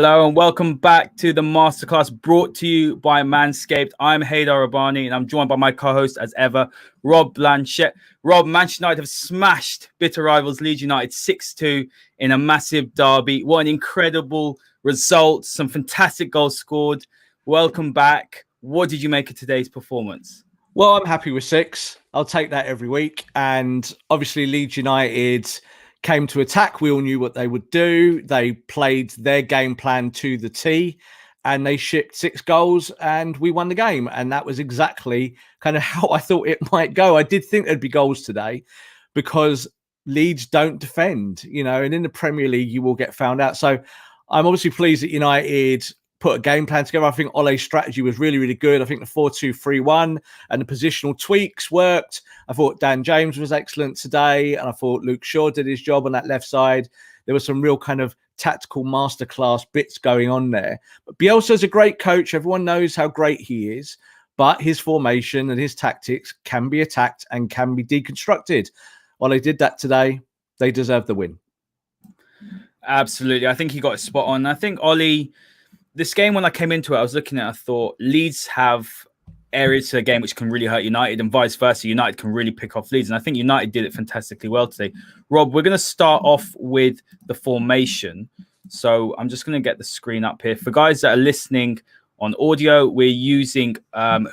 Hello and welcome back to the Masterclass brought to you by Manscaped. I'm Haider Rubbani and I'm joined by my co-host as ever, Rob Blanchette. Rob, Manchester United have smashed bitter rivals Leeds United 6-2 in a massive derby. What an incredible result. Some fantastic goals scored. Welcome back. What did you make of today's performance? Well, I'm happy with 6. I'll take that every week. And obviously Leeds United came to attack. We all knew what they would do. They played their game plan to the T and they shipped 6 goals and we won the game. And that was exactly kind of how I thought it might go. I did think there'd be goals today because Leeds don't defend, and in the Premier League, you will get found out. So I'm obviously pleased that United put a game plan together. I think Ole's strategy was really, really good. I think the 4-2-3-1 and the positional tweaks worked. I thought Dan James was excellent today, and I thought Luke Shaw did his job on that left side. There was some real kind of tactical masterclass bits going on there. But Bielsa's a great coach. Everyone knows how great he is, but his formation and his tactics can be attacked and can be deconstructed. Ole did that today. They deserve the win. Absolutely. I think he got it spot on. I think Ole, this game, when I came into it, I was looking at it, I thought Leeds have areas to the game which can really hurt United and vice versa. United can really pick off Leeds. And I think United did it fantastically well today. Rob, we're going to start off with the formation. So I'm just going to get the screen up here. For guys that are listening on audio, we're using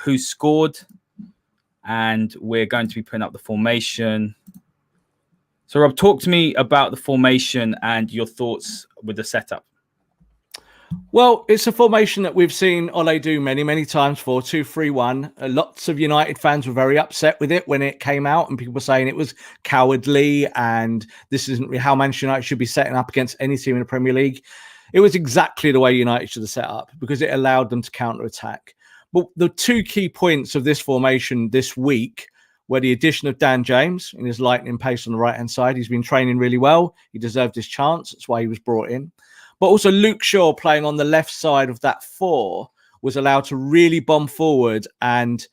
Who Scored. And we're going to be putting up the formation. So Rob, talk to me about the formation and your thoughts with the setup. Well, it's a formation that we've seen Ole do many, many times, 4-2-3-1. Lots of United fans were very upset with it when it came out and people were saying it was cowardly and this isn't how Manchester United should be setting up against any team in the Premier League. It was exactly the way United should have set up because it allowed them to counter-attack. But the 2 key points of this formation this week were the addition of Dan James in his lightning pace on the right-hand side. He's been training really well. He deserved his chance. That's why he was brought in. But also Luke Shaw playing on the left side of that 4 was allowed to really bomb forward and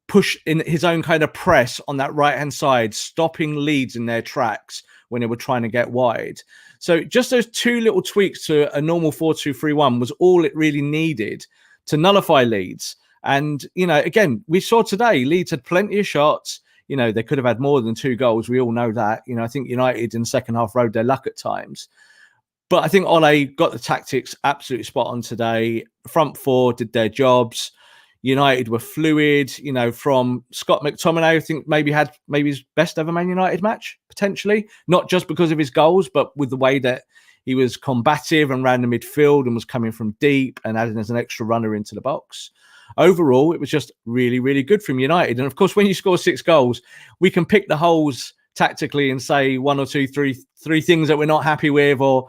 push in his own kind of press on that right-hand side, stopping Leeds in their tracks when they were trying to get wide. So just those 2 little tweaks to a normal 4-2-3-1 was all it really needed to nullify Leeds. And, again, we saw today Leeds had plenty of shots. They could have had more than 2 goals. We all know that. I think United in the second half rode their luck at times. But I think Ole got the tactics absolutely spot on today. Front 4 did their jobs. United were fluid. From Scott McTominay, I think maybe had his best ever Man United match, potentially. Not just because of his goals, but with the way that he was combative and ran the midfield and was coming from deep and adding as an extra runner into the box. Overall, it was just really, really good from United. And of course, when you score 6 goals, we can pick the holes tactically and say 1 or 2, 3 things that we're not happy with or,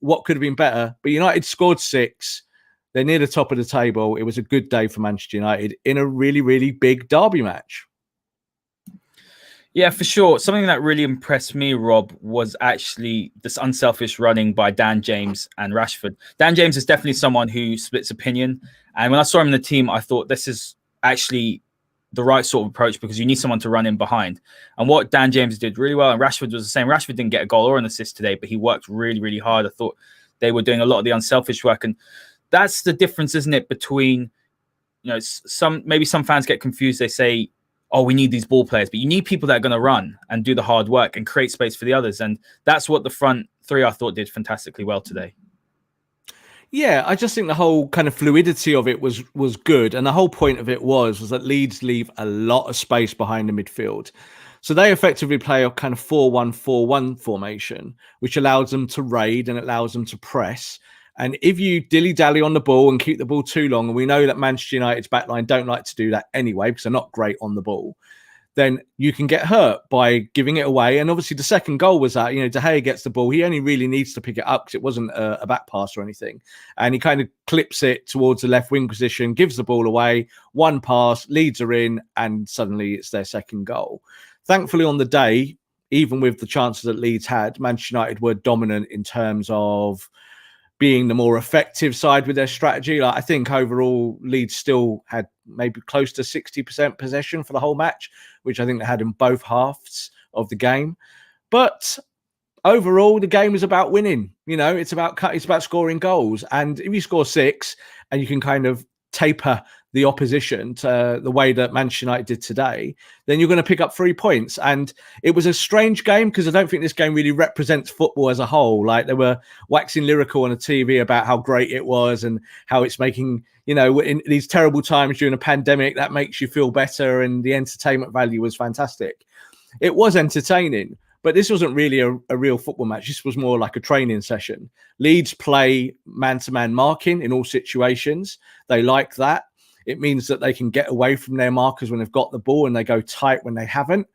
what could have been better. But United scored 6. They're near the top of the table. It was a good day for Manchester United in a really, really big derby match. Yeah, for sure. Something that really impressed me, Rob, was actually this unselfish running by Dan James and Rashford. Dan James is definitely someone who splits opinion. And when I saw him in the team, I thought this is actually the right sort of approach because you need someone to run in behind. And what Dan James did really well, and Rashford was the same. Rashford didn't get a goal or an assist today, but he worked really, really hard. I thought they were doing a lot of the unselfish work. And that's the difference, isn't it, between, some fans get confused. They say, oh, we need these ball players, but you need people that are going to run and do the hard work and create space for the others. And that's what the front 3, I thought, did fantastically well today. Yeah, I just think the whole kind of fluidity of it was good. And the whole point of it was that Leeds leave a lot of space behind the midfield. So they effectively play a kind of 4-1-4-1 formation, which allows them to raid and allows them to press. And if you dilly-dally on the ball and keep the ball too long, and we know that Manchester United's backline don't like to do that anyway because they're not great on the ball, then you can get hurt by giving it away. And obviously the second goal was that, De Gea gets the ball. He only really needs to pick it up because it wasn't a back pass or anything. And he kind of clips it towards the left wing position, gives the ball away, 1 pass, Leeds are in, and suddenly it's their second goal. Thankfully on the day, even with the chances that Leeds had, Manchester United were dominant in terms of being the more effective side with their strategy. I think overall Leeds still had maybe close to 60% possession for the whole match, which I think they had in both halves of the game. But overall, the game is about winning. It's about scoring goals. And if you score 6 and you can kind of taper the opposition to the way that Manchester United did today, then you're going to pick up 3 points. And it was a strange game because I don't think this game really represents football as a whole. Like, they were waxing lyrical on the TV about how great it was and how it's making, in these terrible times during a pandemic, that makes you feel better, and the entertainment value was fantastic. It was entertaining, but this wasn't really a real football match. This was more like a training session. Leeds play man-to-man marking in all situations. They like that. It means that they can get away from their markers when they've got the ball, and they go tight when they haven't.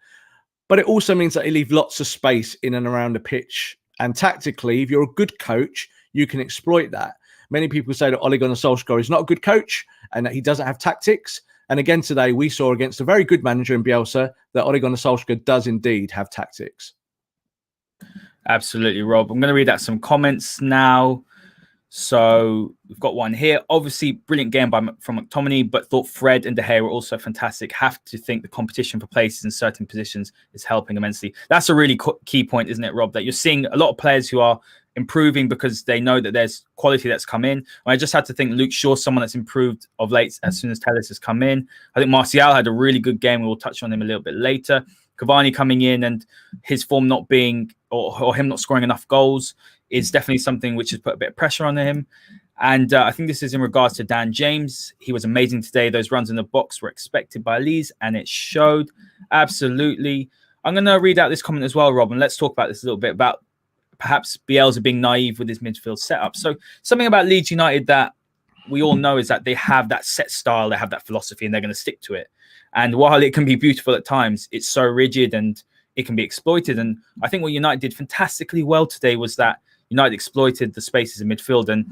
But it also means that they leave lots of space in and around the pitch. And tactically, if you're a good coach, you can exploit that. Many people say that Ole Gunnar Solskjaer is not a good coach and that he doesn't have tactics. And again, today we saw against a very good manager in Bielsa that Ole Gunnar Solskjaer does indeed have tactics. Absolutely, Rob. I'm going to read out some comments now. So we've got one here. Obviously, brilliant game from McTominay, but thought Fred and De Gea were also fantastic. Have to think the competition for places in certain positions is helping immensely. That's a really key point, isn't it, Rob? That you're seeing a lot of players who are improving because they know that there's quality that's come in. And I just had to think Luke Shaw, someone that's improved of late as soon as Telles has come in. I think Martial had a really good game. We'll touch on him a little bit later. Cavani coming in and his form not being, or him not scoring enough goals, is definitely something which has put a bit of pressure on him. And I think this is in regards to Dan James. He was amazing today. Those runs in the box were expected by Leeds, and it showed. Absolutely. I'm going to read out this comment as well, Rob, and let's talk about this a little bit about perhaps Bielsa being naive with his midfield setup. So something about Leeds United that we all know is that they have that set style, they have that philosophy, and they're going to stick to it. And while it can be beautiful at times, it's so rigid and it can be exploited. And I think what United did fantastically well today was that United exploited the spaces in midfield. And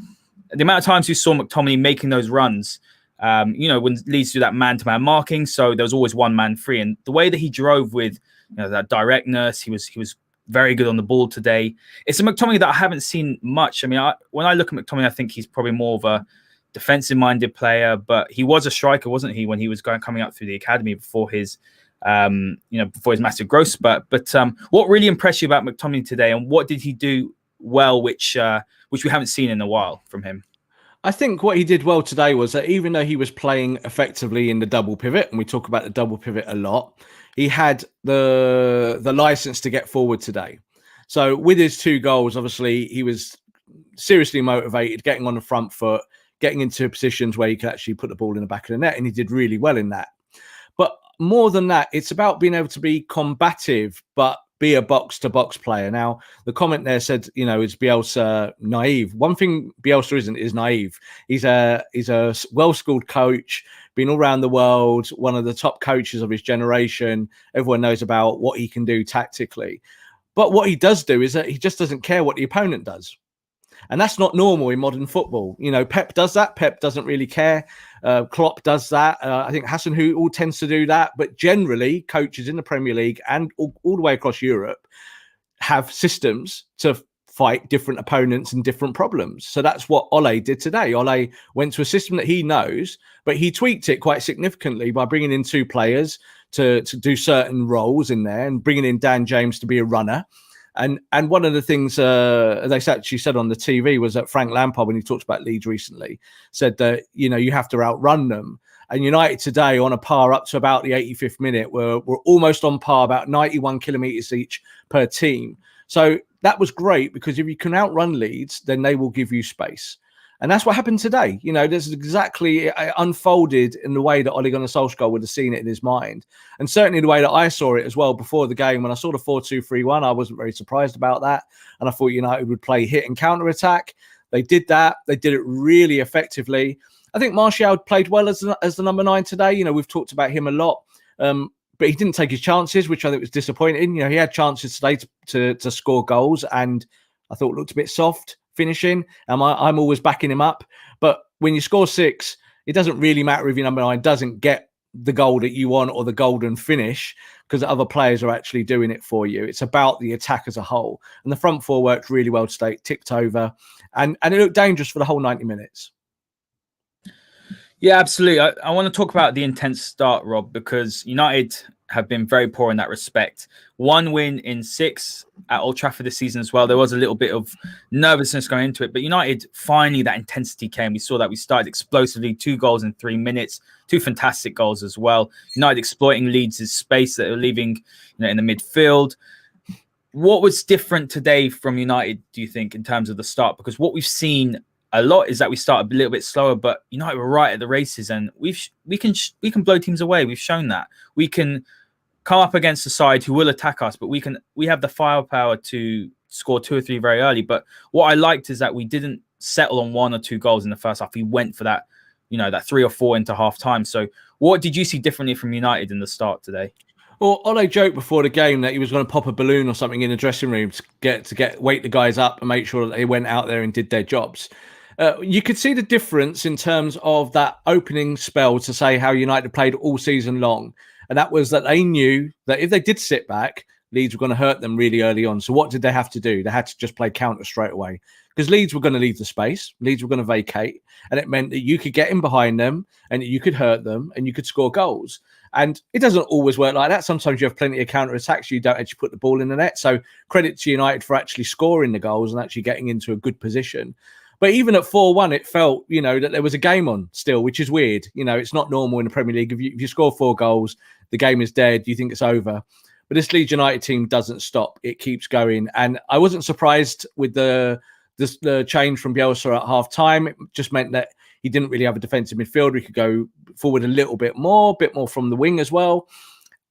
the amount of times you saw McTominay making those runs, when Leeds do that man-to-man marking, so there was always one man free. And the way that he drove with that directness, he was very good on the ball today. It's a McTominay that I haven't seen much. I mean, when I look at McTominay, I think he's probably more of a defensive-minded player, but he was a striker, wasn't he, when he was coming up through the academy before his before his massive growth spurt. But what really impressed you about McTominay today, and what did he do well, which we haven't seen in a while from him? I think what he did well today was that even though he was playing effectively in the double pivot, and we talk about the double pivot a lot, he had the license to get forward today. So with his 2 goals, obviously he was seriously motivated, getting on the front foot, getting into positions where he could actually put the ball in the back of the net, and he did really well in that. But more than that, it's about being able to be combative, but be a box-to-box player. Now, the comment there said, is Bielsa naive? One thing Bielsa isn't is naive. He's a well-schooled coach, been all around the world, one of the top coaches of his generation. Everyone knows about what he can do tactically. But what he does do is that he just doesn't care what the opponent does. And that's not normal in modern football. Pep does that. Pep doesn't really care. Klopp does that. I think Hasenhüttl tends to do that. But generally, coaches in the Premier League and all the way across Europe have systems to fight different opponents and different problems. So that's what Ole did today. Ole went to a system that he knows, but he tweaked it quite significantly by bringing in 2 players to do certain roles in there, and bringing in Dan James to be a runner. And one of the things they actually said on the TV was that Frank Lampard, when he talked about Leeds recently, said that, you have to outrun them. And United today, on a par up to about the 85th minute, were almost on par, about 91 kilometres each per team. So that was great, because if you can outrun Leeds, then they will give you space. And that's what happened today. This is exactly unfolded in the way that Ole Gunnar Solskjaer would have seen it in his mind. And certainly the way that I saw it as well before the game. When I saw the 4-2-3-1, I wasn't very surprised about that. And I thought United would play hit and counter-attack. They did that. They did it really effectively. I think Martial played well as the number 9 today. We've talked about him a lot. But he didn't take his chances, which I think was disappointing. He had chances today to score goals, and I thought looked a bit soft finishing. I'm always backing him up. But when you score 6, it doesn't really matter if your number 9 doesn't get the goal that you want or the golden finish, because other players are actually doing it for you. It's about the attack as a whole. And the front 4 worked really well today, ticked over, and it looked dangerous for the whole 90 minutes. Yeah, absolutely. I want to talk about the intense start, Rob, because United have been very poor in that respect. 1 win in 6 at Old Trafford this season as well. There was a little bit of nervousness going into it, but United, finally that intensity came. We saw that we started explosively, 2 goals in 3 minutes, 2 fantastic goals as well. United exploiting Leeds' space that are leaving in the midfield. What was different today from United, do you think, in terms of the start? Because what we've seen a lot is that we start a little bit slower, but United were right at the races, and we can blow teams away. We've shown that we can come up against a side who will attack us, but we have the firepower to score 2 or 3 very early. But what I liked is that we didn't settle on 1 or 2 goals in the first half. We went for that, that 3 or 4 into half time. So what did you see differently from United in the start today? Well, Ole joked before the game that he was going to pop a balloon or something in the dressing room to wake the guys up and make sure that they went out there and did their jobs. You could see the difference in terms of that opening spell to say how United played all season long. And that was that they knew that if they did sit back, Leeds were going to hurt them really early on. So what did they have to do? They had to just play counter straight away because Leeds were going to leave the space. Leeds were going to vacate. And it meant that you could get in behind them and you could hurt them and you could score goals. And it doesn't always work like that. Sometimes you have plenty of counter attacks. You don't actually put the ball in the net. So credit to United for actually scoring the goals and actually getting into a good position. But even at 4-1, it felt, that there was a game on still, which is weird. It's not normal in the Premier League. If you score 4 goals, the game is dead. You think it's over. But this Leeds United team doesn't stop. It keeps going. And I wasn't surprised with the change from Bielsa at half time. It just meant that he didn't really have a defensive midfielder. He could go forward a little bit more from the wing as well.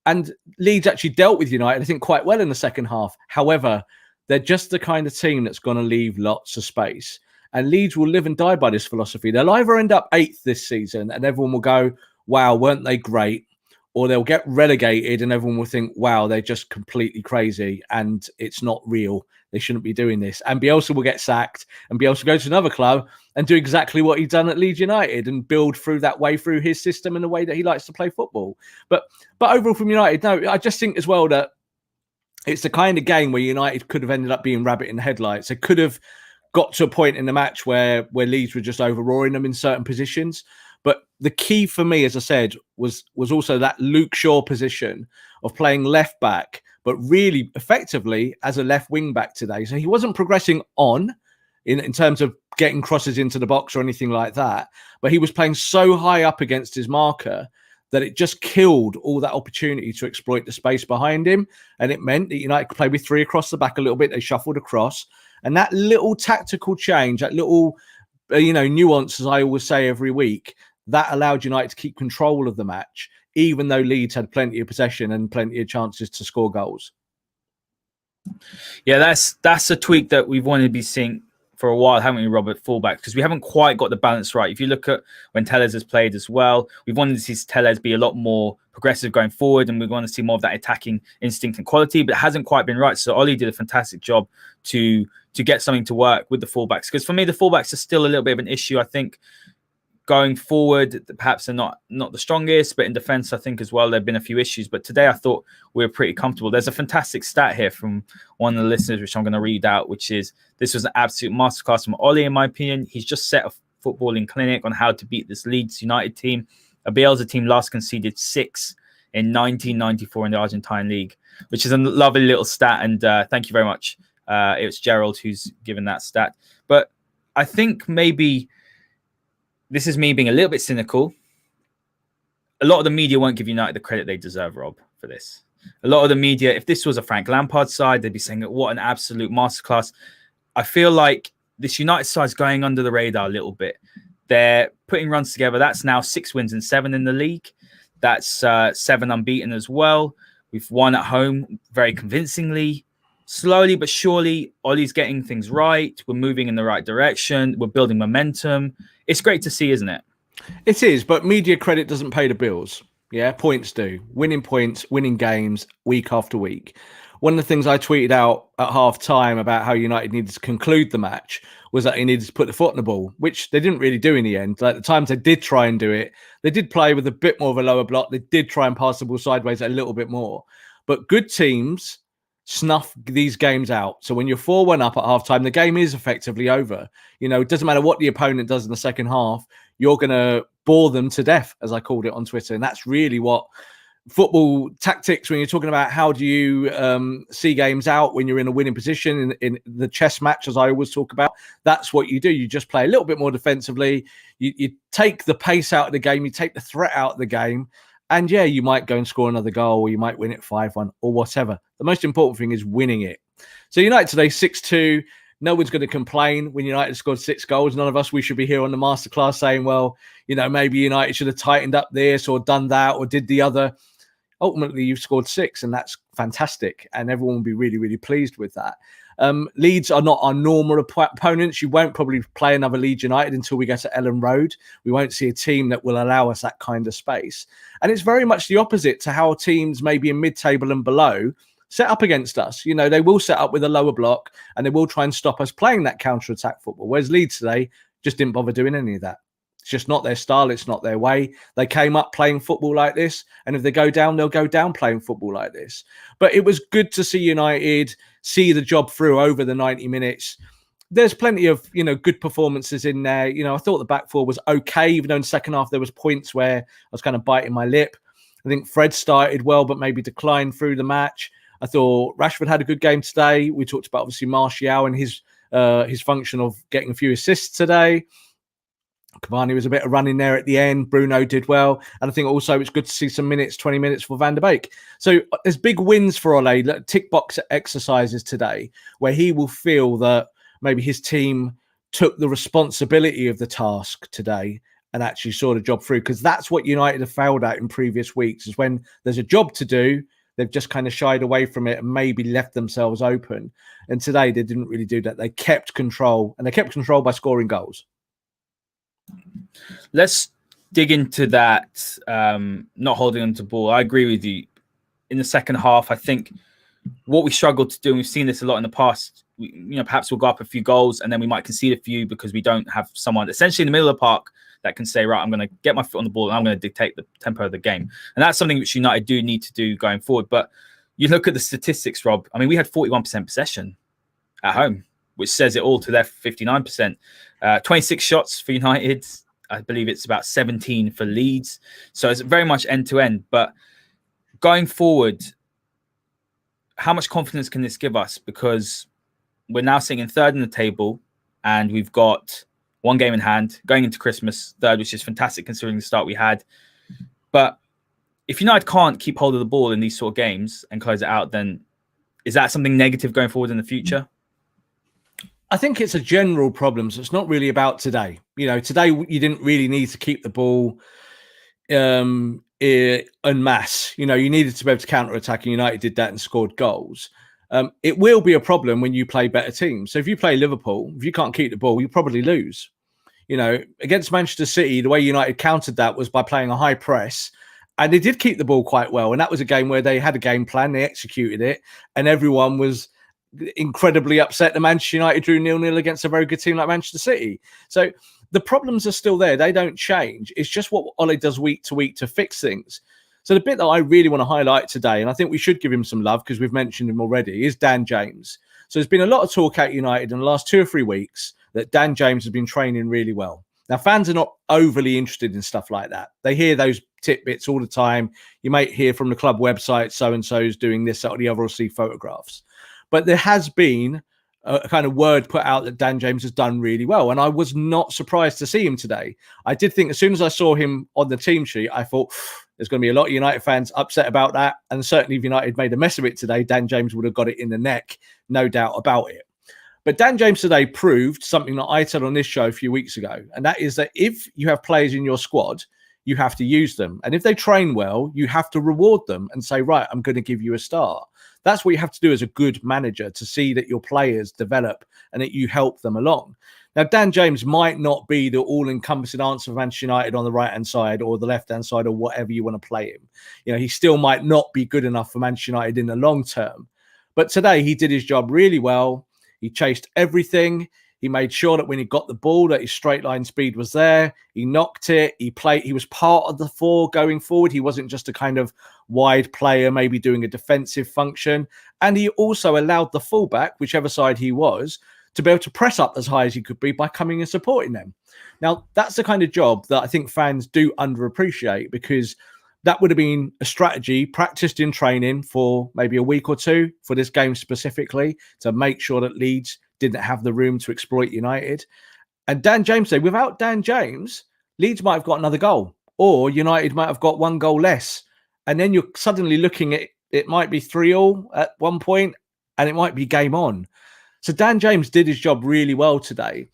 And Leeds actually dealt with United, I think, quite well in the second half. However, they're just the kind of team that's going to leave lots of space. And Leeds will live and die by this philosophy. They'll either end up 8th this season and everyone will go, wow, weren't they great? Or they'll get relegated and everyone will think, wow, they're just completely crazy and it's not real. They shouldn't be doing this. And Bielsa will get sacked and Bielsa go to another club and do exactly what he's done at Leeds United and build through that way through his system and the way that he likes to play football. But overall from United, no, I just think as well that it's the kind of game where United could have ended up being rabbit in the headlights. It could have got to a point in the match where Leeds were just overawing them in certain positions. But the key for me, as I said, was also that Luke Shaw position of playing left back, but really effectively as a left wing back today. So he wasn't progressing on in terms of getting crosses into the box or anything like that. But he was playing so high up against his marker that it just killed all that opportunity to exploit the space behind him. And it meant that United could play with 3 across the back a little bit. They shuffled across. And that little tactical change, that little, nuance, as I always say every week, that allowed United to keep control of the match, even though Leeds had plenty of possession and plenty of chances to score goals. Yeah, that's a tweak that we've wanted to be seeing for a while, haven't we, Robert, fullback? Because we haven't quite got the balance right. If you look at when Tellez has played as well, we've wanted to see Tellez be a lot more progressive going forward, and we want to see more of that attacking instinct and quality, but it hasn't quite been right. So Oli did a fantastic job to get something to work with the fullbacks. Because for me, the fullbacks are still a little bit of an issue. I think going forward, perhaps they're not the strongest, but in defense, I think as well, there have been a few issues. But today I thought we were pretty comfortable. There's a fantastic stat here from one of the listeners, which I'm going to read out, which is, this was an absolute masterclass from Oli, in my opinion. He's just set a footballing clinic on how to beat this Leeds United team. A Bielsa team last conceded 6 in 1994 in the Argentine League, which is a lovely little stat. And thank you very much. It was Gerald who's given that stat. But I think maybe this is me being a little bit cynical. A lot of the media won't give United the credit they deserve, Rob, for this. A lot of the media, if this was a Frank Lampard side, they'd be saying, what an absolute masterclass. I feel like this United side is going under the radar a little bit. They're putting runs together. That's now 6 wins and 7 in the league. That's 7 unbeaten as well. We've won at home very convincingly. Slowly but surely, Ollie's getting things right. We're moving in the right direction. We're building momentum. It's great to see, isn't it? It is, but media credit doesn't pay the bills. Yeah, points do. Winning points, winning games week after week. One of the things I tweeted out at half time about how United needed to conclude the match was that he needed to put the foot on the ball, which they didn't really do in the end. Like the times they did try and do it, they did play with a bit more of a lower block. They did try and pass the ball sideways a little bit more. But good teams snuff these games out. So when you're 4-1 up at halftime, the game is effectively over. It doesn't matter what the opponent does in the second half. You're going to bore them to death, as I called it on Twitter. And that's really what football tactics when you're talking about how do you see games out when you're in a winning position in the chess match, as I always talk about. That's what you do. You just play a little bit more defensively. You take the pace out of the game. You take the threat out of the game. And yeah, you might go and score another goal, or you might win it 5-1 or whatever. The most important thing is winning it. So United today, 6-2. No one's going to complain when United scored 6 goals. None of us, we should be here on the Masterclass saying, well, maybe United should have tightened up this or done that or did the other. Ultimately, you've scored 6, and that's fantastic. And everyone will be really, really pleased with that. Leeds are not our normal opponents. You won't probably play another Leeds United until we get to Ellen Road. We won't see a team that will allow us that kind of space. And it's very much the opposite to how teams maybe in mid-table and below set up against us. They will set up with a lower block, and they will try and stop us playing that counter-attack football. Whereas Leeds today just didn't bother doing any of that. It's just not their style. It's not their way. They came up playing football like this. And if they go down, they'll go down playing football like this. But it was good to see United see the job through over the 90 minutes. There's plenty of, good performances in there. I thought the back four was okay, even though in the second half there was points where I was kind of biting my lip. I think Fred started well, but maybe declined through the match. I thought Rashford had a good game today. We talked about, obviously, Martial and his function of getting a few assists today. Cavani was a bit of running there at the end. Bruno did well. And I think also it's good to see some 20 minutes for Van der Beek. So there's big wins for Ole, tick box exercises today, where he will feel that maybe his team took the responsibility of the task today and actually saw the job through. Because that's what United have failed at in previous weeks, is when there's a job to do, they've just kind of shied away from it and maybe left themselves open. And today they didn't really do that. They kept control, and they kept control by scoring goals. Let's dig into that, not holding on to ball. I agree with you. In the second half, I think what we struggled to do, and we've seen this a lot in the past, perhaps we'll go up a few goals and then we might concede a few because we don't have someone essentially in the middle of the park that can say, right, I'm going to get my foot on the ball and I'm going to dictate the tempo of the game. And that's something which United do need to do going forward. But you look at the statistics, Rob. I mean, we had 41% possession at home, which says it all to their 59%. 26 shots for United. I believe it's about 17 for Leeds. So it's very much end-to-end. But going forward, how much confidence can this give us? Because we're now sitting in third in the table and we've got one game in hand going into Christmas, third, which is fantastic considering the start we had. But if United can't keep hold of the ball in these sort of games and close it out, then is that something negative going forward in the future? I think it's a general problem. So it's not really about today. Today you didn't really need to keep the ball en masse. You needed to be able to counter-attack, and United did that and scored goals. It will be a problem when you play better teams. So if you play Liverpool, if you can't keep the ball, you probably lose. Against Manchester City, the way United countered that was by playing a high press. And they did keep the ball quite well. And that was a game where they had a game plan, they executed it, and everyone was incredibly upset that Manchester United drew 0-0 against a very good team like Manchester City. So the problems are still there. They don't change. It's just what Ole does week to week to fix things. So the bit that I really want to highlight today, and I think we should give him some love because we've mentioned him already, is Dan James. So there's been a lot of talk at United in the last 2 or 3 weeks that Dan James has been training really well. Now, fans are not overly interested in stuff like that. They hear those tidbits all the time. You might hear from the club website, so-and-so's doing this, that, or the other, or see photographs. But there has been a kind of word put out that Dan James has done really well. And I was not surprised to see him today. I did think as soon as I saw him on the team sheet, I thought there's going to be a lot of United fans upset about that. And certainly if United made a mess of it today, Dan James would have got it in the neck, no doubt about it. But Dan James today proved something that I said on this show a few weeks ago. And that is that if you have players in your squad, you have to use them. And if they train well, you have to reward them and say, right, I'm going to give you a start. That's what you have to do as a good manager, to see that your players develop and that you help them along. Now, Dan James might not be the all-encompassing answer for Manchester United on the right-hand side or the left-hand side or whatever you want to play him. He still might not be good enough for Manchester United in the long term. But today he did his job really well. He chased everything. He made sure that when he got the ball, that his straight line speed was there. He knocked it. He played. He was part of the 4 going forward. He wasn't just a kind of wide player, maybe doing a defensive function. And he also allowed the fullback, whichever side he was, to be able to press up as high as he could be by coming and supporting them. Now, that's the kind of job that I think fans do underappreciate, because that would have been a strategy practiced in training for maybe a week or two for this game specifically to make sure that Leeds didn't have the room to exploit United. And Dan James said, without Dan James, Leeds might have got another goal, or United might have got one goal less. And then you're suddenly looking at it might be 3-3 at one point, and it might be game on. So Dan James did his job really well today.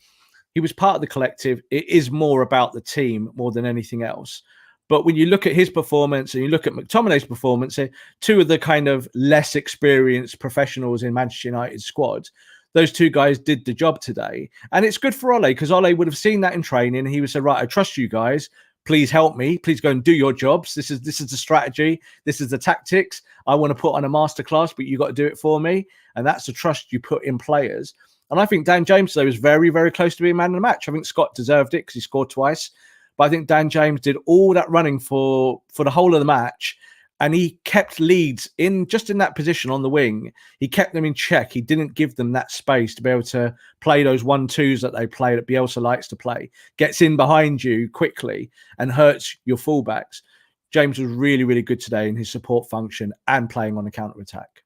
He was part of the collective. It is more about the team more than anything else. But when you look at his performance and you look at McTominay's performance, two of the kind of less experienced professionals in Manchester United's squad, those two guys did the job today. And it's good for Ole, because Ole would have seen that in training. And he would say, right, I trust you guys. Please help me. Please go and do your jobs. This is the strategy. This is the tactics. I want to put on a masterclass, but you got to do it for me. And that's the trust you put in players. And I think Dan James, though, was very, very close to being man of the match. I think Scott deserved it because he scored twice. But I think Dan James did all that running for the whole of the match. And he kept Leeds in that position on the wing. He kept them in check. He didn't give them that space to be able to play those 1-2s that they play, that Bielsa likes to play. Gets in behind you quickly and hurts your fullbacks. James was really, really good today in his support function and playing on the counter-attack.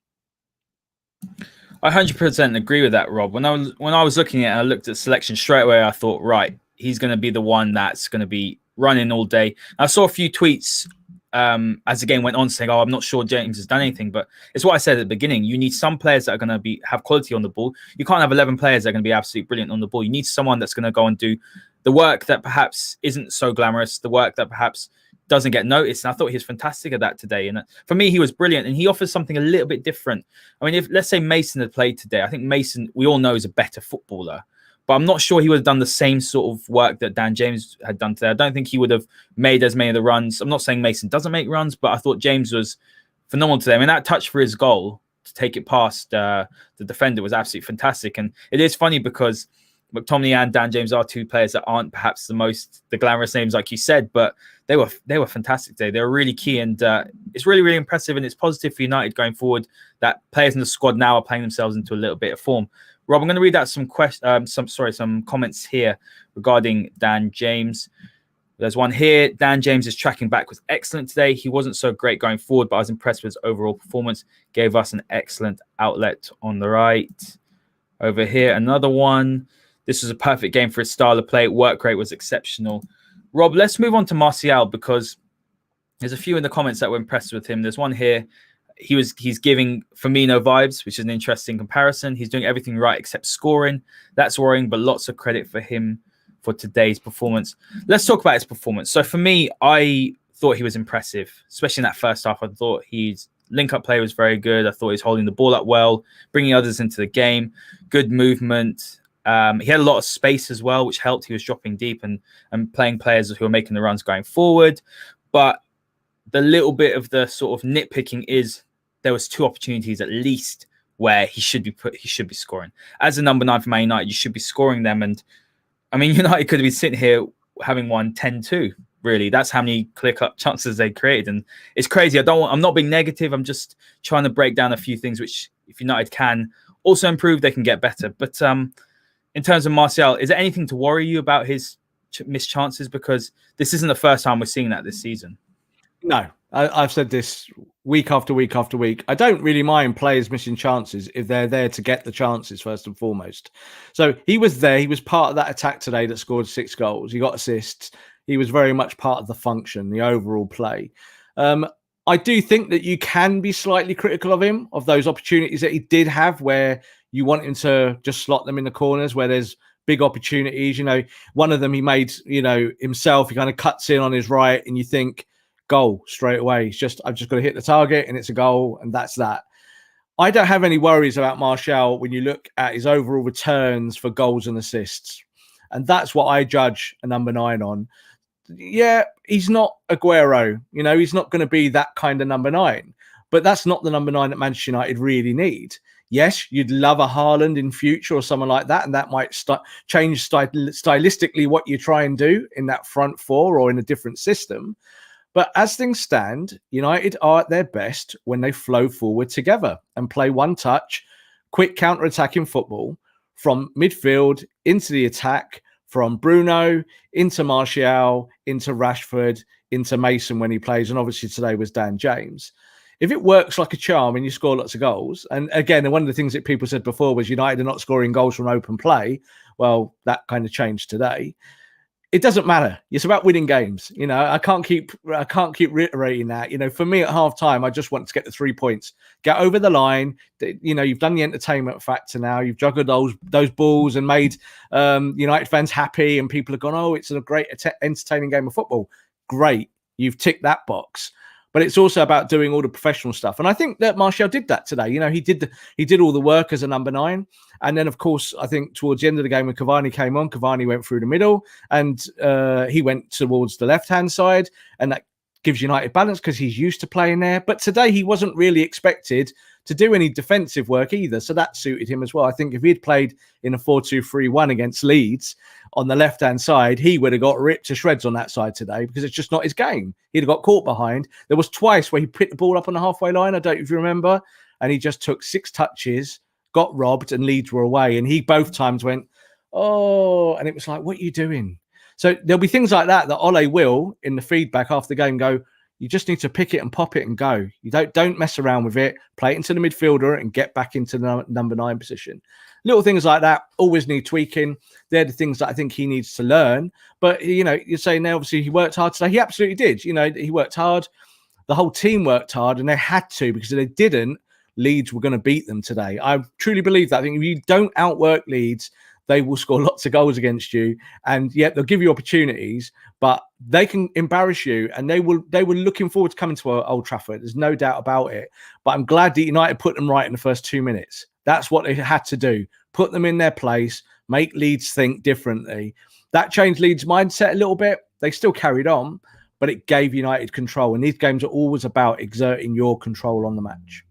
I 100% agree with that, Rob. When I was looking at it, I looked at selection straight away. I thought, right, he's going to be the one that's going to be running all day. I saw a few tweets as the game went on saying, I'm not sure James has done anything, but it's what I said at the beginning. You need some players that are going to have quality on the ball. You can't have 11 players that are going to be absolutely brilliant on the ball. You need someone that's going to go and do the work that perhaps isn't so glamorous, the work that perhaps doesn't get noticed. And I thought he was fantastic at that today. And for me, he was brilliant, and he offers something a little bit different. I mean, if let's say Mason had played today, I think Mason, we all know, is a better footballer. But I'm not sure he would have done the same sort of work that Dan James had done today. I don't think he would have made as many of the runs. I'm not saying Mason doesn't make runs, but I thought James was phenomenal today. I mean, that touch for his goal to take it past the defender was absolutely fantastic. And it is funny because McTominay and Dan James are two players that aren't perhaps the glamorous names, like you said, but they were fantastic today. They were really key, and it's really, really impressive, and it's positive for United going forward that players in the squad now are playing themselves into a little bit of form. Rob, I'm going to read out some comments here regarding Dan James. There's one here. Dan James' tracking back was excellent today. He wasn't so great going forward, but I was impressed with his overall performance. Gave us an excellent outlet on the right. Over here, another one. This was a perfect game for his style of play. Work rate was exceptional. Rob, let's move on to Martial, because there's a few in the comments that were impressed with him. There's one here. He's giving Firmino vibes, which is an interesting comparison. He's doing everything right except scoring. That's worrying, but lots of credit for him for today's performance. Let's talk about his performance. So for me, I thought he was impressive, especially in that first half. I thought his link-up play was very good. I thought he was holding the ball up well, bringing others into the game, good movement. He had a lot of space as well, which helped. He was dropping deep and playing players who were making the runs going forward. But the little bit of the sort of nitpicking is there was two opportunities at least where he should be scoring. As a number 9 for Man United, you should be scoring them. And I mean, United could have been sitting here having won 10-2. Really, that's how many clear-cut chances they created, and it's crazy. I'm not being negative. I'm just trying to break down a few things which, if United can also improve, they can get better. But in terms of Martial, is there anything to worry you about his missed chances? Because this isn't the first time we're seeing that this season. No, I've said this week after week after week. I don't really mind players missing chances if they're there to get the chances first and foremost. So he was there. He was part of that attack today that scored 6 goals. He got assists. He was very much part of the function, the overall play. I do think that you can be slightly critical of him, of those opportunities that he did have where you want him to just slot them in the corners where there's big opportunities. You know, one of them he made, himself. He kind of cuts in on his right and you think, goal straight away. I've just got to hit the target and it's a goal, and that's that. I don't have any worries about Martial when you look at his overall returns for goals and assists. And that's what I judge a number 9 on. Yeah, he's not Aguero. He's not going to be that kind of number 9. But that's not the number 9 that Manchester United really need. Yes, you'd love a Haaland in future or someone like that, and that might change stylistically what you try and do in that front 4 or in a different system. But as things stand, United are at their best when they flow forward together and play one touch, quick counter-attacking football from midfield into the attack, from Bruno into Martial, into Rashford, into Mason when he plays, and obviously today was Dan James. If it works like a charm and you score lots of goals, and again, one of the things that people said before was United are not scoring goals from open play. Well, that kind of changed today. It doesn't matter. It's about winning games. You know, I can't keep reiterating that. You know, for me at halftime, I just want to get the 3 points, get over the line. You know, you've done the entertainment factor now. You've juggled those balls and made United fans happy, and people have gone, "Oh, it's a great, entertaining game of football." Great, you've ticked that box. But it's also about doing all the professional stuff. And I think that Martial did that today. You know, he did all the work as a number 9. And then, of course, I think towards the end of the game when Cavani came on, Cavani went through the middle and he went towards the left-hand side. And that gives United balance because he's used to playing there. But today he wasn't really expected to do any defensive work either. So that suited him as well. I think if he'd played in a 4-2-3-1 against Leeds on the left-hand side, he would have got ripped to shreds on that side today because it's just not his game. He'd have got caught behind. There was twice where he picked the ball up on the halfway line. I don't know if you remember. And he just took 6 touches, got robbed, and Leeds were away. And he both times went, "Oh," and it was like, "What are you doing?" So there'll be things like that Ole will, in the feedback after the game, go, "You just need to pick it and pop it and go. You don't mess around with it. Play it into the midfielder and get back into the number 9 position." Little things like that always need tweaking. They're the things that I think he needs to learn. But, you know, you're saying now, obviously, he worked hard today. He absolutely did. You know, he worked hard. The whole team worked hard, and they had to, because if they didn't, Leeds were going to beat them today. I truly believe that. I think if you don't outwork Leeds, they will score lots of goals against you, and yet they'll give you opportunities, but they can embarrass you. And they were looking forward to coming to Old Trafford. There's no doubt about it. But I'm glad that United put them right in the first 2 minutes. That's what they had to do. Put them in their place, make Leeds think differently. That changed Leeds' mindset a little bit. They still carried on, but it gave United control. And these games are always about exerting your control on the match.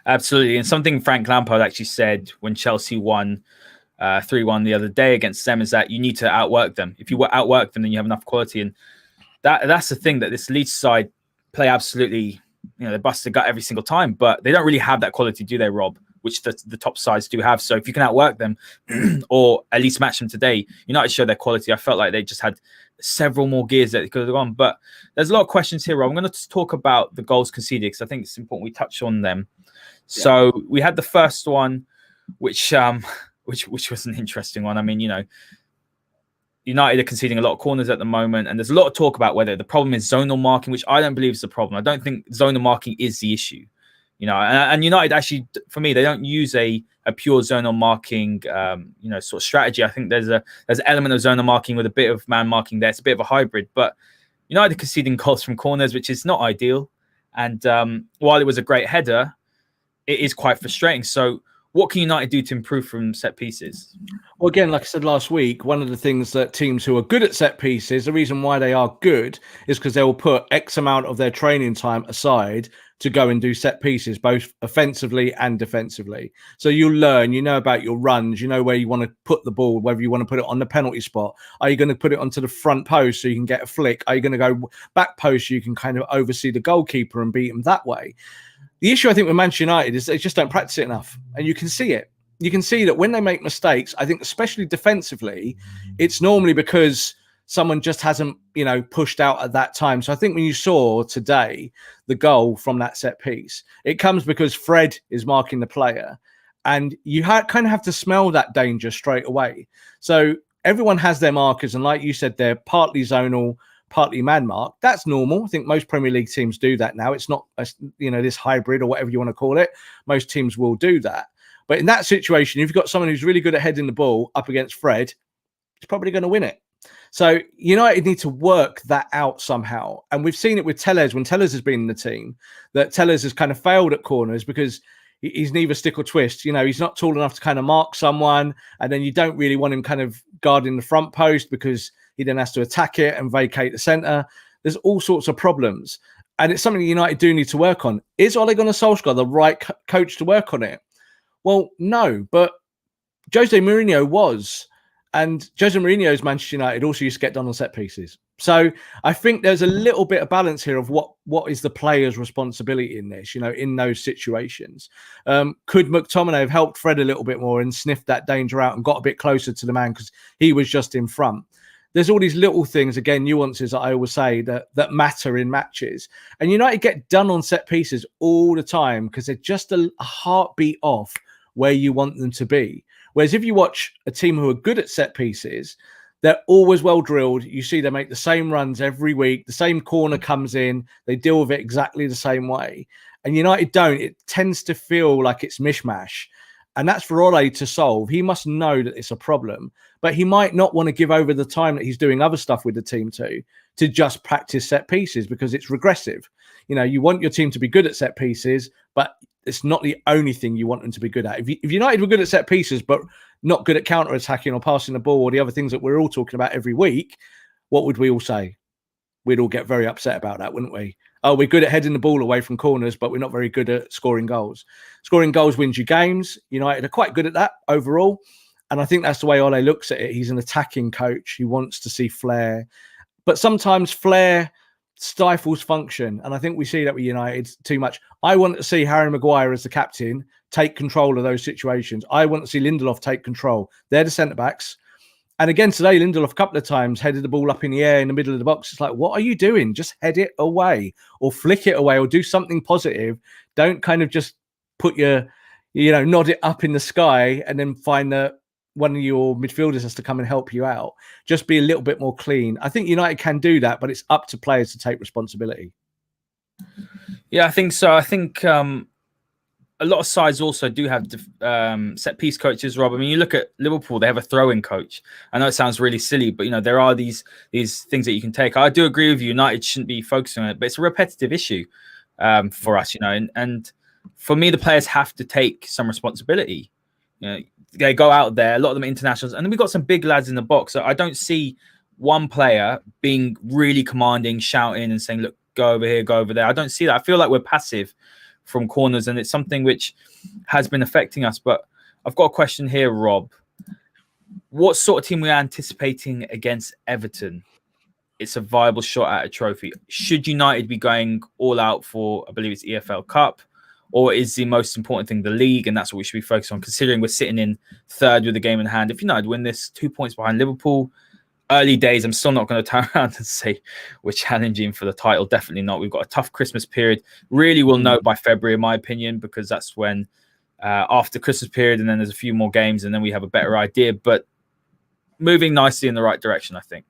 Absolutely. And something Frank Lampard actually said when Chelsea won 3-1 the other day against them is that you need to outwork them. If you outwork them, then you have enough quality. And that's the thing, that this Leeds side play absolutely, you know, they bust the gut every single time, but they don't really have that quality, do they, Rob? Which the top sides do have. So if you can outwork them or at least match them today, United show their quality. I felt like they just had several more gears that they could have gone. But there's a lot of questions here, Rob. I'm going to talk about the goals conceded because I think it's important we touch on them. So we had the first one, which was an interesting one. I mean, you know, United are conceding a lot of corners at the moment, and there's a lot of talk about whether the problem is zonal marking, which I don't believe is the problem. I don't think zonal marking is the issue. You know, and United actually, for me, they don't use a pure zonal marking, you know, sort of strategy. I think there's an element of zonal marking with a bit of man marking there. It's a bit of a hybrid, but United conceding goals from corners, which is not ideal. And while it was a great header, it is quite frustrating. So what can United do to improve from set pieces? Well, again, like I said last week, one of the things that teams who are good at set pieces, the reason why they are good is because they will put X amount of their training time aside to go and do set pieces, both offensively and defensively. So you'll learn, you know about your runs, you know where you want to put the ball, whether you want to put it on the penalty spot. Are you going to put it onto the front post so you can get a flick? Are you going to go back post so you can kind of oversee the goalkeeper and beat him that way? The issue, I think, with Manchester United is they just don't practice it enough. And you can see it. You can see that when they make mistakes, I think especially defensively, it's normally because someone just hasn't, you know, pushed out at that time. So I think when you saw today the goal from that set piece, it comes because Fred is marking the player. And you kind of have to smell that danger straight away. So everyone has their markers. And like you said, they're partly zonal, partly man mark. That's normal. I think most Premier League teams do that now. It's not, you know, this hybrid or whatever you want to call it. Most teams will do that. But in that situation, if you've got someone who's really good at heading the ball up against Fred, he's probably going to win it. So United need to work that out somehow. And we've seen it with Telles when Telles has been in the team, that Telles has kind of failed at corners because he's neither stick or twist. You know, he's not tall enough to kind of mark someone. And then you don't really want him kind of guarding the front post because he then has to attack it and vacate the centre. There's all sorts of problems. And it's something United do need to work on. Is Ole Gunnar Solskjaer the right coach to work on it? Well, no, but Jose Mourinho was. And Jose Mourinho's Manchester United also used to get done on set pieces. So I think there's a little bit of balance here of what is the player's responsibility in this, in those situations. Could McTominay have helped Fred a little bit more and sniffed that danger out and got a bit closer to the man because he was just in front? There's all these little things, again, nuances that I always say that matter in matches. And United get done on set pieces all the time because they're just a heartbeat off where you want them to be. Whereas if you watch a team who are good at set pieces, they're always well drilled. You see they make the same runs every week. The same corner comes in. They deal with it exactly the same way. And United don't. It tends to feel like it's mishmash. And that's for Ole to solve. He must know that it's a problem. But he might not want to give over the time that he's doing other stuff with the team to just practice set pieces because it's regressive. You want your team to be good at set pieces, but it's not the only thing you want them to be good at. If United were good at set pieces, but not good at counter-attacking or passing the ball or the other things that we're all talking about every week, what would we all say? We'd all get very upset about that, wouldn't we? Oh, we're good at heading the ball away from corners, but we're not very good at scoring goals. Scoring goals wins you games. United are quite good at that overall. And I think that's the way Ole looks at it. He's an attacking coach. He wants to see flair. But sometimes flair stifles function. And I think we see that with United too much. I want to see Harry Maguire as the captain take control of those situations. I want to see Lindelof take control. They're the centre-backs. And again, today, Lindelof a couple of times headed the ball up in the air in the middle of the box. It's like, what are you doing? Just head it away or flick it away or do something positive. Don't kind of just put your, nod it up in the sky and then find that one of your midfielders has to come and help you out. Just be a little bit more clean. I think United can do that, but it's up to players to take responsibility. Yeah, I think so. I think a lot of sides also do have set piece coaches, Rob. I mean, you look at Liverpool, they have a throw-in coach. I know it sounds really silly, but, there are these things that you can take. I do agree with you. United shouldn't be focusing on it, but it's a repetitive issue for us, and for me, the players have to take some responsibility. They go out there, a lot of them internationals, and then we've got some big lads in the box. So I don't see one player being really commanding, shouting and saying, look, go over here, go over there. I don't see that. I feel like we're passive from corners, and it's something which has been affecting us. But I've got a question here, Rob. What sort of team we're anticipating against Everton? It's a viable shot at a trophy. Should United be going all out for, I believe it's EFL Cup? Or is the most important thing the league, and that's what we should be focused on, considering we're sitting in third with a game in hand? If United win this, 2 points behind Liverpool, early days, I'm still not going to turn around and say we're challenging for the title. Definitely not. We've got a tough Christmas period. Really, we'll know by February, in my opinion, because that's when after Christmas period, and then there's a few more games, and then we have a better idea. But moving nicely in the right direction, I think.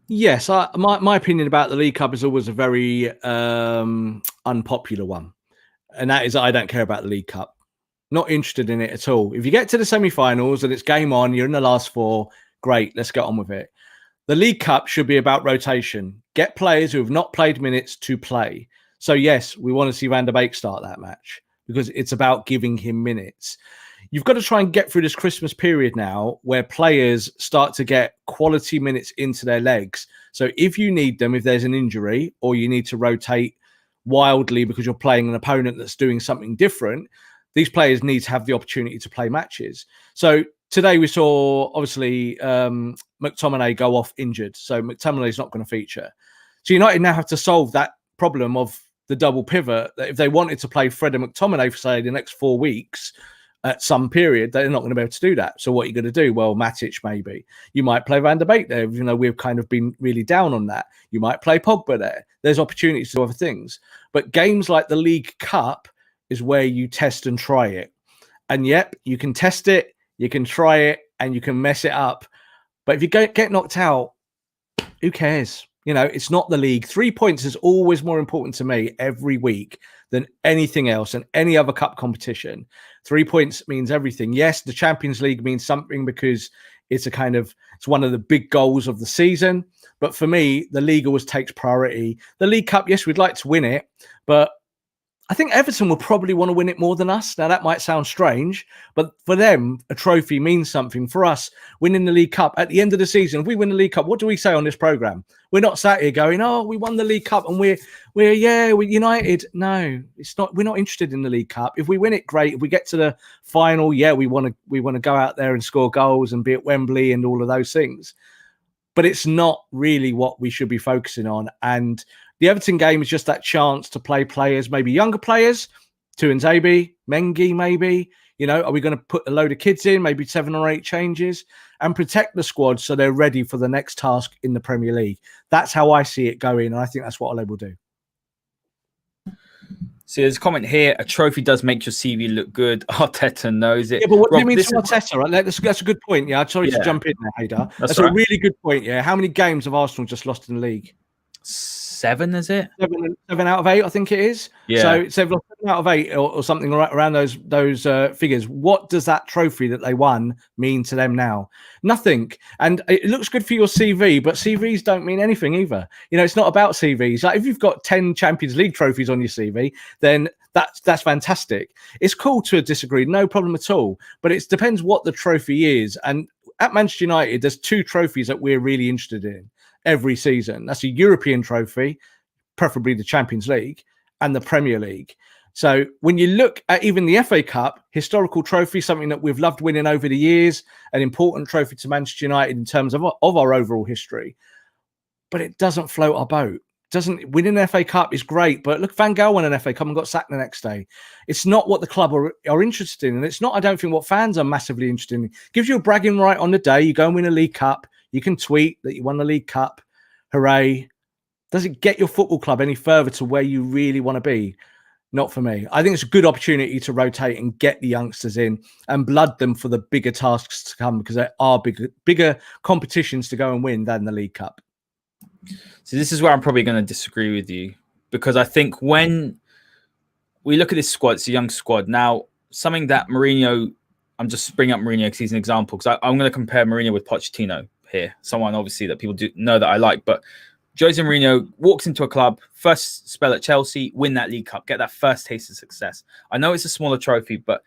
Yes, my opinion about the League Cup is always a very unpopular one. And that is, I don't care about the League Cup. Not interested in it at all. If you get to the semi-finals and it's game on, you're in the last four, great, let's get on with it. The League Cup should be about rotation. Get players who have not played minutes to play. So yes, we want to see Van der Beek start that match because it's about giving him minutes. You've got to try and get through this Christmas period now where players start to get quality minutes into their legs. So if you need them, if there's an injury or you need to rotate wildly because you're playing an opponent that's doing something different, these players need to have the opportunity to play matches. So today we saw, obviously, McTominay go off injured. So McTominay's not going to feature. So United now have to solve that problem of the double pivot, that if they wanted to play Fred and McTominay for, say, the next 4 weeks at some period, they're not going to be able to do that. So what are you going to do? Well, Matic, maybe. You might play Van der Beek there. We've kind of been really down on that. You might play Pogba there. There's opportunities to do other things. But games like the League Cup is where you test and try it. And yep, you can test it, you can try it, and you can mess it up. But if you get knocked out, who cares? It's not the league. 3 points is always more important to me every week than anything else and any other cup competition. 3 points means everything. Yes, the Champions League means something because it's one of the big goals of the season. But for me, the league always takes priority. The League Cup, yes, we'd like to win it, but I think Everton will probably want to win it more than us. Now, that might sound strange, but for them, a trophy means something. For us, winning the League Cup at the end of the season, if we win the League Cup, what do we say on this programme? We're not sat here going, "Oh, we won the League Cup and we're United." No, it's not. We're not interested in the League Cup. If we win it, great. If we get to the final, yeah, we want to go out there and score goals and be at Wembley and all of those things. But it's not really what we should be focusing on. And the Everton game is just that chance to play players, maybe younger players, Tuanzebe, Mengi, maybe. Are we going to put a load of kids in, maybe 7 or 8 changes, and protect the squad so they're ready for the next task in the Premier League? That's how I see it going, and I think that's what Ole will do. See, there's a comment here. A trophy does make your CV look good. Arteta knows it. Yeah, but what do you mean to Arteta? Right? That's a good point. Yeah, sorry to jump in there, Haider. That's a really good point. Yeah, how many games have Arsenal just lost in the league? 7, is it? 7 out of 8, I think it is. Yeah. So 7 out of 8 or something around those figures. What does that trophy that they won mean to them now? Nothing. And it looks good for your CV, but CVs don't mean anything either. It's not about CVs. Like if you've got 10 Champions League trophies on your CV, then that's fantastic. It's cool to disagree, no problem at all. But it depends what the trophy is. And at Manchester United, there's 2 trophies that we're really interested in every season. That's a European trophy, preferably the Champions League, and the Premier League. So when you look at even the FA Cup, historical trophy, something that we've loved winning over the years, an important trophy to Manchester United in terms of our overall history, but it doesn't float our boat. Winning an FA Cup is great, but look, Van Gaal won an FA Cup and got sacked the next day. It's not what the club are interested in, and it's not, I don't think, what fans are massively interested in. It gives you a bragging right on the day. You go and win a League Cup. You can tweet that you won the League Cup. Hooray. Does it get your football club any further to where you really want to be? Not for me. I think it's a good opportunity to rotate and get the youngsters in and blood them for the bigger tasks to come, because there are bigger competitions to go and win than the League Cup. So this is where I'm probably going to disagree with you, because I think when we look at this squad, it's a young squad. Now, something that Mourinho, I'm just bringing up Mourinho because he's an example, because I'm going to compare Mourinho with Pochettino here. Someone obviously that people do know that I like, but Jose Mourinho walks into a club, first spell at Chelsea, win that League Cup, get that first taste of success. I know it's a smaller trophy, but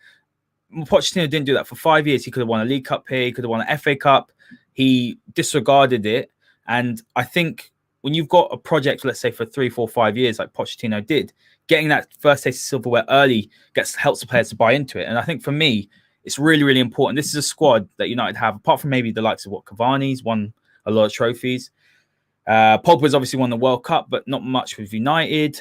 Pochettino didn't do that for 5 years. He could have won a League Cup here. He could have won an FA Cup. He disregarded it. And I think when you've got a project, let's say for 3, 4, 5 years, like Pochettino did, getting that first taste of silverware early helps the players to buy into it. And I think for me, it's really, really important. This is a squad that United have, apart from maybe the likes of Cavani's won a lot of trophies. Pogba's obviously won the World Cup, but not much with United.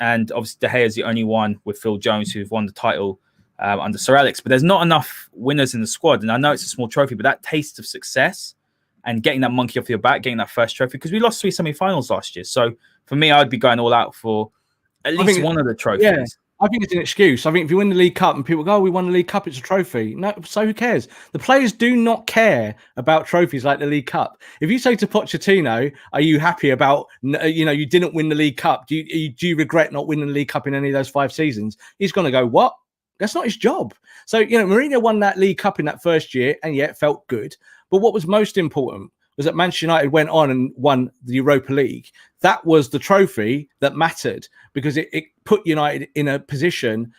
And obviously De Gea is the only one with Phil Jones who've won the title under Sir Alex. But there's not enough winners in the squad. And I know it's a small trophy, but that taste of success and getting that monkey off your back, getting that first trophy, because we lost 3 semi-finals last year. So for me, I'd be going all out for at least one of the trophies. Yeah. I think it's an excuse. I think if you win the League Cup and people go, "Oh, we won the League Cup, it's a trophy." No, so who cares? The players do not care about trophies like the League Cup. If you say to Pochettino, "Are you happy about, you didn't win the League Cup? Do you regret not winning the League Cup in any of those 5 seasons?" He's going to go, "What? That's not his job." So, Mourinho won that League Cup in that first year, and yeah, it felt good. But what was most important was that Manchester United went on and won the Europa League. That was the trophy that mattered, because it put United in a position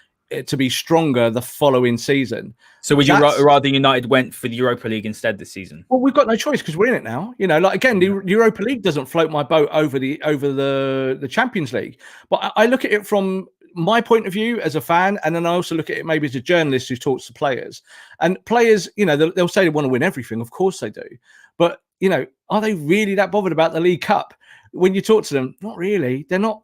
to be stronger the following season. So would you rather United went for the Europa League instead this season? Well, we've got no choice because we're in it now. The Europa League doesn't float my boat over the Champions League. But I look at it from my point of view as a fan, and then I also look at it maybe as a journalist who talks to players. And players, they'll say they want to win everything. Of course they do. But, are they really that bothered about the League Cup? When you talk to them, not really. They're not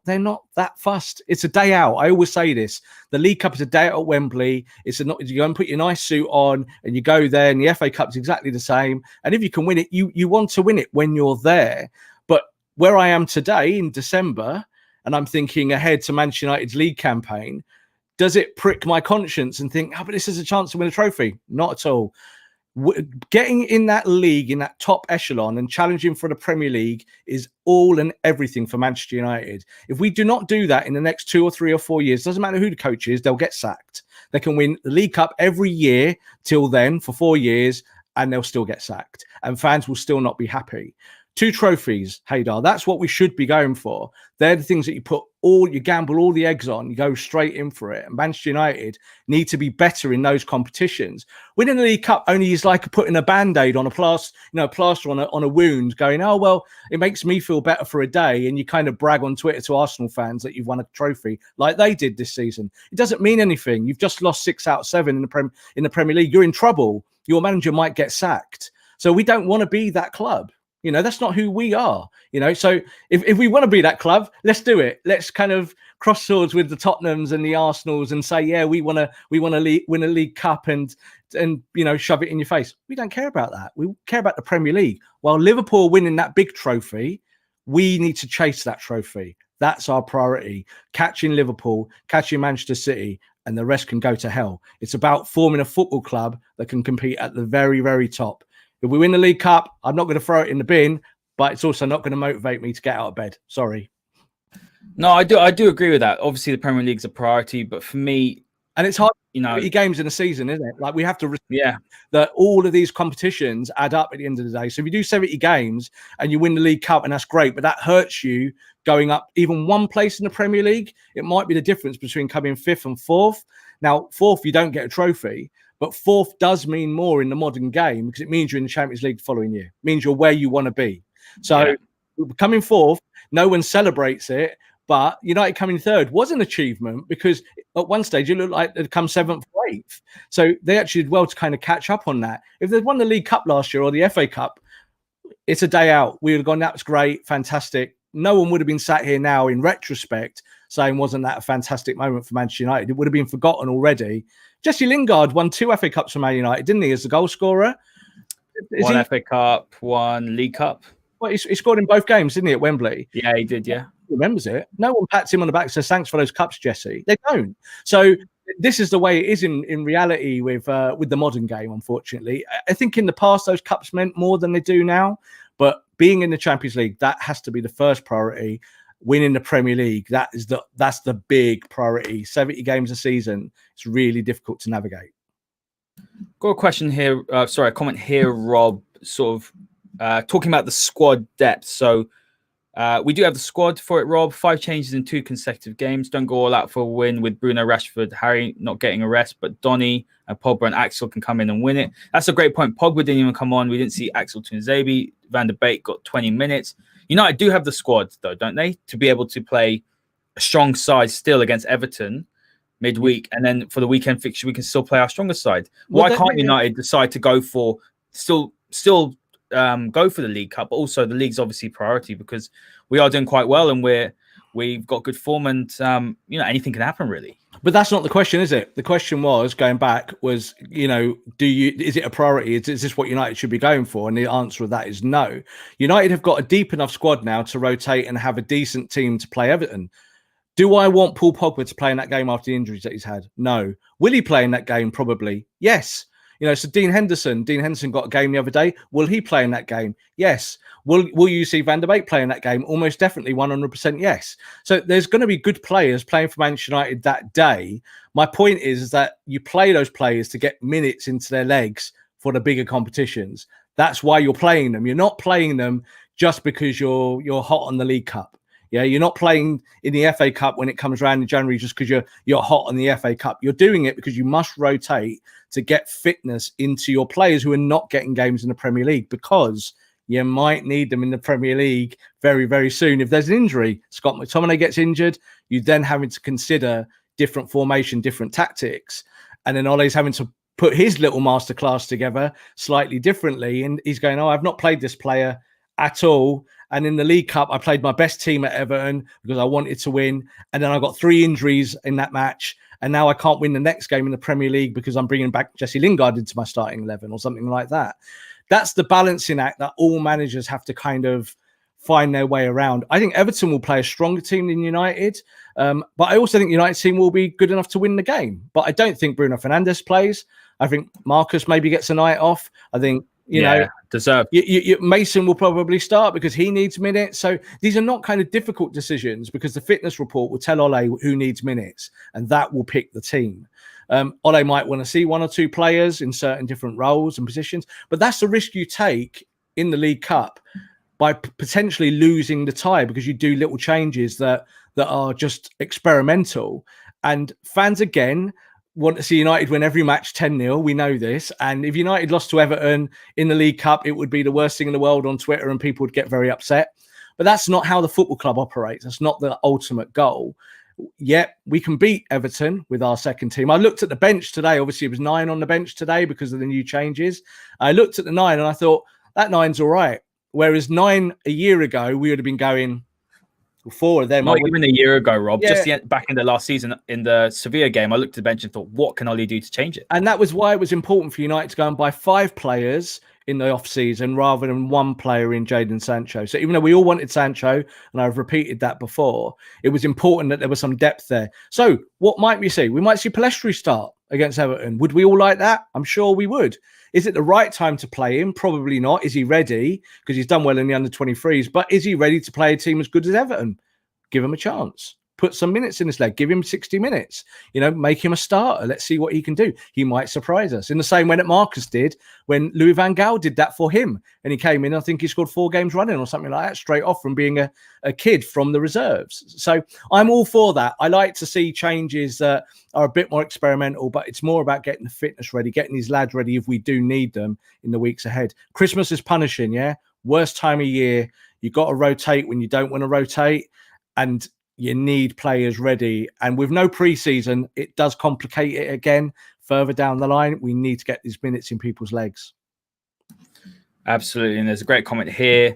that fussed. It's a day out. I always say this. The League Cup is a day out at Wembley. You go and put your nice suit on and you go there, and the FA Cup is exactly the same. And if you can win it, you want to win it when you're there. But where I am today in December, and I'm thinking ahead to Manchester United's league campaign, does it prick my conscience and think, but this is a chance to win a trophy? Not at all. Getting in that league, in that top echelon and challenging for the Premier League is all and everything for Manchester United. If we do not do that in the next 2 or 3 or 4 years, doesn't matter who the coach is, they'll get sacked. They can win the League Cup every year till then for 4 years and they'll still get sacked and fans will still not be happy. 2 trophies, Haydar. That's what we should be going for. They're the things that you gamble all the eggs on, you go straight in for it. And Manchester United need to be better in those competitions. Winning the League Cup only is like putting a band-aid on a plaster on a wound, going, oh, well, it makes me feel better for a day. And you kind of brag on Twitter to Arsenal fans that you've won a trophy like they did this season. It doesn't mean anything. You've just lost 6 out of 7 in the Premier League. You're in trouble. Your manager might get sacked. So we don't want to be that club. That's not who we are, So if we want to be that club, let's do it. Let's kind of cross swords with the Tottenhams and the Arsenals and say, yeah, we want to win a League Cup and shove it in your face. We don't care about that. We care about the Premier League. While Liverpool winning that big trophy, we need to chase that trophy. That's our priority. Catching Liverpool, catching Manchester City, and the rest can go to hell. It's about forming a football club that can compete at the very, very top. If we win the League Cup, I'm not going to throw it in the bin, but it's also not going to motivate me to get out of bed. Sorry. No, I do agree with that. Obviously, the Premier League's a priority, but for me, and it's hard, 80 games in a season, isn't it? Like we have to that all of these competitions add up at the end of the day. So if you do 70 games and you win the League Cup, and that's great, but that hurts you going up even 1 place in the Premier League. It might be the difference between coming 5th and 4th. Now, 4th, you don't get a trophy. But 4th does mean more in the modern game because it means you're in the Champions League the following year. It means you're where you want to be. So coming 4th, no one celebrates it. But United coming 3rd was an achievement because at one stage it looked like they'd come 7th or 8th. So they actually did well to kind of catch up on that. If they'd won the League Cup last year or the FA Cup, it's a day out. We would have gone, that was great, fantastic. No one would have been sat here now in retrospect saying, wasn't that a fantastic moment for Manchester United? It would have been forgotten already. Jesse Lingard won 2 FA Cups for Man United, didn't he, as a goal scorer? One FA Cup, 1 League Cup. Well, he scored in both games, didn't he, at Wembley? Yeah, he did, yeah. He remembers it. No one pats him on the back and says, thanks for those cups, Jesse. They don't. So this is the way it is in reality with the modern game, unfortunately. I think in the past, those cups meant more than they do now. But being in the Champions League, that has to be the first priority. Winning the Premier League, that's the big priority. 70 games a season, it's really difficult to navigate. Got a question here. A comment here, Rob, sort of talking about the squad depth. So we do have the squad for it, Rob. 5 changes in 2 consecutive games. Don't go all out for a win with Bruno, Rashford, Harry not getting a rest, but Donny and Pogba and Axel can come in and win it. That's a great point. Pogba didn't even come on. We didn't see Axel Tuanzebe. Van der Beek got 20 minutes. United do have the squad, though, don't they, to be able to play a strong side still against Everton midweek, and then for the weekend fixture, we can still play our stronger side. Why can't United decide to go for still go for the League Cup, but also the league's obviously priority because we are doing quite well and we've got good form and anything can happen really. But that's not the question, is it? The question was going back was, is it a priority? Is this what United should be going for? And the answer of that is no. United have got a deep enough squad now to rotate and have a decent team to play Everton. Do I want Paul Pogba to play in that game after the injuries that he's had? No. Will he play in that game? Probably. Yes. So Dean Henderson got a game the other day. Will he play in that game? Yes. Will you see Van der Beek play in that game? Almost definitely, 100% yes. So there's going to be good players playing for Manchester United that day. My point is that you play those players to get minutes into their legs for the bigger competitions. That's why you're playing them. You're not playing them just because you're hot on the League Cup. Yeah, you're not playing in the FA Cup when it comes around in January just because you're hot on the FA Cup. You're doing it because you must rotate to get fitness into your players who are not getting games in the Premier League, because you might need them in the Premier League very, very soon. If there's an injury, Scott McTominay gets injured, you then having to consider different formation, different tactics. And then Ole's having to put his little masterclass together slightly differently. And he's going, I've not played this player at all. And in the League Cup, I played my best team at Everton because I wanted to win. And then I got 3 injuries in that match. And now I can't win the next game in the Premier League because I'm bringing back Jesse Lingard into my starting 11 or something like that. That's the balancing act that all managers have to kind of find their way around. I think Everton will play a stronger team than United. But I also think United's team will be good enough to win the game. But I don't think Bruno Fernandes plays. I think Marcus maybe gets a night off. I think, deserved. Mason will probably start because he needs minutes. So these are not kind of difficult decisions because the fitness report will tell Ole who needs minutes and that will pick the team. Ole might want to see 1 or 2 players in certain different roles and positions, but that's the risk you take in the League Cup. by potentially losing the tie because you do little changes that are just experimental. And fans, again, want to see United win every match 10-0. We know this. And if United lost to Everton in the League Cup, it would be the worst thing in the world on Twitter and people would get very upset. But that's not how the football club operates. That's not the ultimate goal. Yet we can beat Everton with our second team. I looked at the bench today. Obviously, it was 9 on the bench today because of the new changes. I looked at the 9 and I thought, that 9's all right. Whereas 9 a year ago, we would have been going 4 of them. Not even a year ago, Rob. Yeah. Just back in the last season, in the Sevilla game, I looked at the bench and thought, what can Ole do to change it? And that was why it was important for United to go and buy 5 players in the off-season rather than 1 player in Jadon Sancho. So even though we all wanted Sancho, and I've repeated that before, it was important that there was some depth there. So what might we see? We might see Pellistri start against Everton. Would we all like that? I'm sure we would. Is it the right time to play him? Probably not. Is he ready? Because he's done well in the under-23s. But is he ready to play a team as good as Everton? Give him a chance. Put some minutes in his leg. Give him 60 minutes. Make him a starter. Let's see what he can do. He might surprise us. In the same way that Marcus did when Louis van Gaal did that for him. And he came in, I think he scored 4 games running or something like that, straight off from being a kid from the reserves. So I'm all for that. I like to see changes that are a bit more experimental, but it's more about getting the fitness ready, getting these lads ready if we do need them in the weeks ahead. Christmas is punishing, yeah? Worst time of year. You've got to rotate when you don't want to rotate. And you need players ready. And with no preseason, it does complicate it again. Further down the line, we need to get these minutes in people's legs. Absolutely. And there's a great comment here.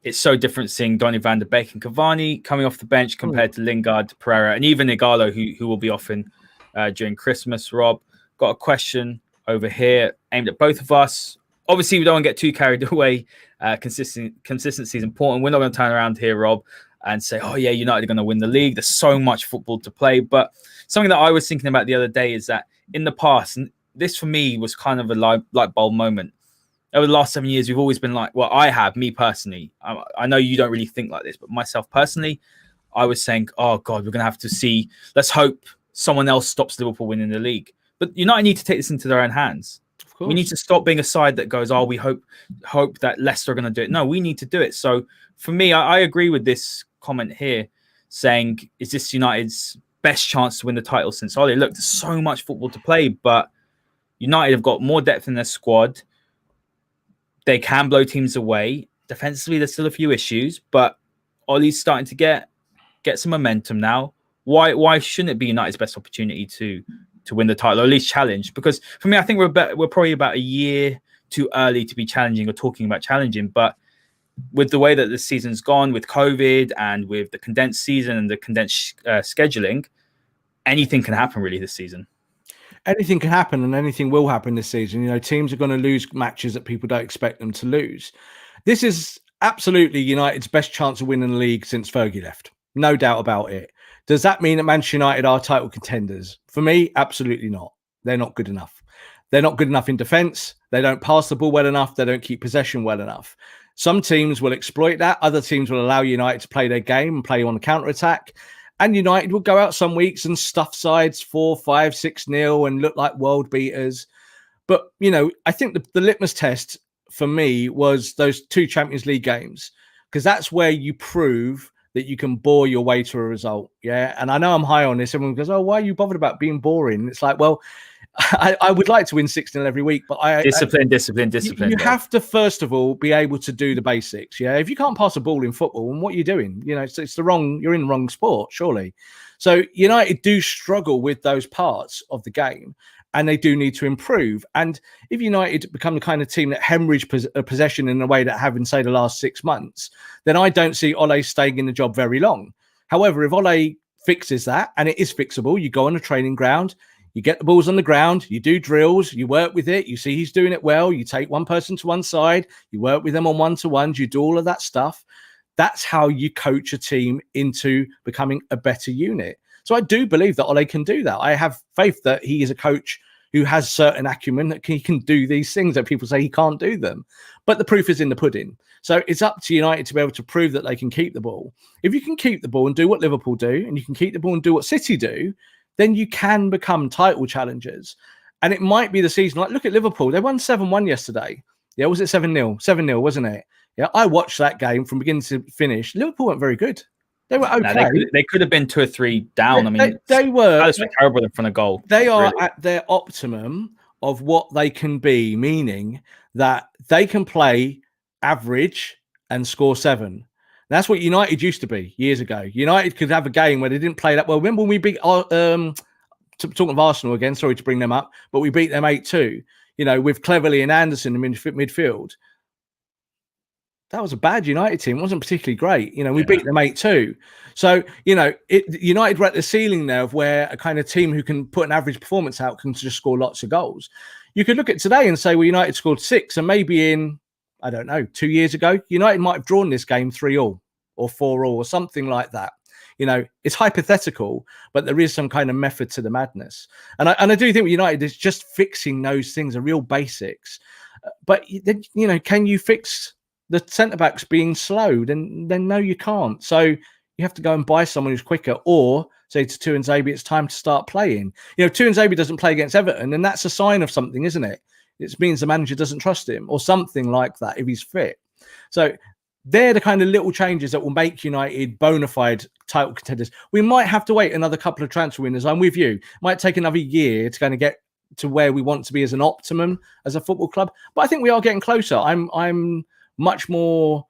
It's so different seeing Donny van der Beek and Cavani coming off the bench compared to Lingard, Pereira, and even Igalo, who will be often during Christmas. Rob, got a question over here aimed at both of us. Obviously, we don't want to get too carried away. Consistency is important. We're not going to turn around here, Rob, and say, oh, yeah, United are going to win the league. There's so much football to play. But something that I was thinking about the other day is that in the past, and this for me was kind of a light bulb moment. Over the last 7 years, we've always been like, well, I have, me personally. I know you don't really think like this, but myself personally, I was saying, oh, God, we're going to have to see. Let's hope someone else stops Liverpool winning the league. But United need to take this into their own hands. We need to stop being a side that goes, oh, we hope that Leicester are going to do it. No, we need to do it. So for me, I agree with this comment here saying, is this United's best chance to win the title since Ole? Look, there's so much football to play, but United have got more depth in their squad. They can blow teams away. Defensively, there's still a few issues, but Ole's starting to get some momentum now. Why shouldn't it be United's best opportunity to win the title, or at least challenge? Because for me, I think we're probably about a year too early to be challenging or talking about challenging. But with the way that the season's gone, with COVID and with the condensed season and the condensed scheduling, anything can happen really this season. Anything can happen, and anything will happen this season. Teams are going to lose matches that people don't expect them to lose. This is absolutely United's best chance of winning the league since Fergie left. No doubt about it. Does that mean that Manchester United are title contenders? For me, absolutely not. They're not good enough. They're not good enough in defence. They don't pass the ball well enough. They don't keep possession well enough. Some teams will exploit that. Other teams will allow United to play their game and play on the counter-attack. And United will go out some weeks and stuff sides 4-5, 6-0 and look like world beaters. But, I think the litmus test for me was those 2 Champions League games, because that's where you prove that you can bore your way to a result. Yeah. And I know I'm high on this. Everyone goes, oh, why are you bothered about being boring? And it's like, well, I would like to win 6-0 every week, but discipline. You have to, first of all, be able to do the basics. Yeah. If you can't pass a ball in football, then what are you doing? It's you're in the wrong sport, surely. So United do struggle with those parts of the game, and they do need to improve. And if United become the kind of team that hemorrhage possession in the way that have in, say, the last 6 months, then I don't see Ole staying in the job very long. However, if Ole fixes that, and it is fixable, you go on a training ground, you get the balls on the ground, you do drills, you work with it, you see he's doing it well, you take one person to one side, you work with them on one-to-ones, you do all of that stuff. That's how you coach a team into becoming a better unit. So I do believe that Ole can do that. I have faith that he is a coach who has certain acumen, that he can do these things that people say he can't do them. But the proof is in the pudding. So it's up to United to be able to prove that they can keep the ball. If you can keep the ball and do what Liverpool do, and you can keep the ball and do what City do, then you can become title challengers. And it might be the season. Like, look at Liverpool. They won 7-1 yesterday. Yeah, was it 7-0? 7-0, wasn't it? Yeah, I watched that game from beginning to finish. Liverpool weren't very good. They were okay. No, they could have been 2 or 3 down. They were. Palace were terrible in front of goal. They are really. at their optimum of what they can be, meaning that they can play average and score 7. That's what United used to be years ago. United could have a game where they didn't play that well. Remember when we beat talking of Arsenal again, sorry to bring them up, but we beat them 8-2, with Cleverley and Anderson in midfield. That was a bad United team. It wasn't particularly great. We beat them 8-2. So, United were at the ceiling there of where a kind of team who can put an average performance out can just score lots of goals. You could look at today and say, well, United scored 6, and maybe in, I don't know, 2 years ago, United might have drawn this game 3-3 or 4-4 or something like that. It's hypothetical, but there is some kind of method to the madness. And I do think United is just fixing those things, the real basics. But, can you fix the centre-backs being slowed? And then no, you can't. So you have to go and buy someone who's quicker, or say to Tuanzebe, it's time to start playing. Tuanzebe doesn't play against Everton, and that's a sign of something, isn't it? It means the manager doesn't trust him or something like that if he's fit. So they're the kind of little changes that will make United bona fide title contenders. We might have to wait another couple of transfer windows. I'm with you. It might take another year to kind of get to where we want to be as an optimum as a football club. But I think we are getting closer. I'm much more,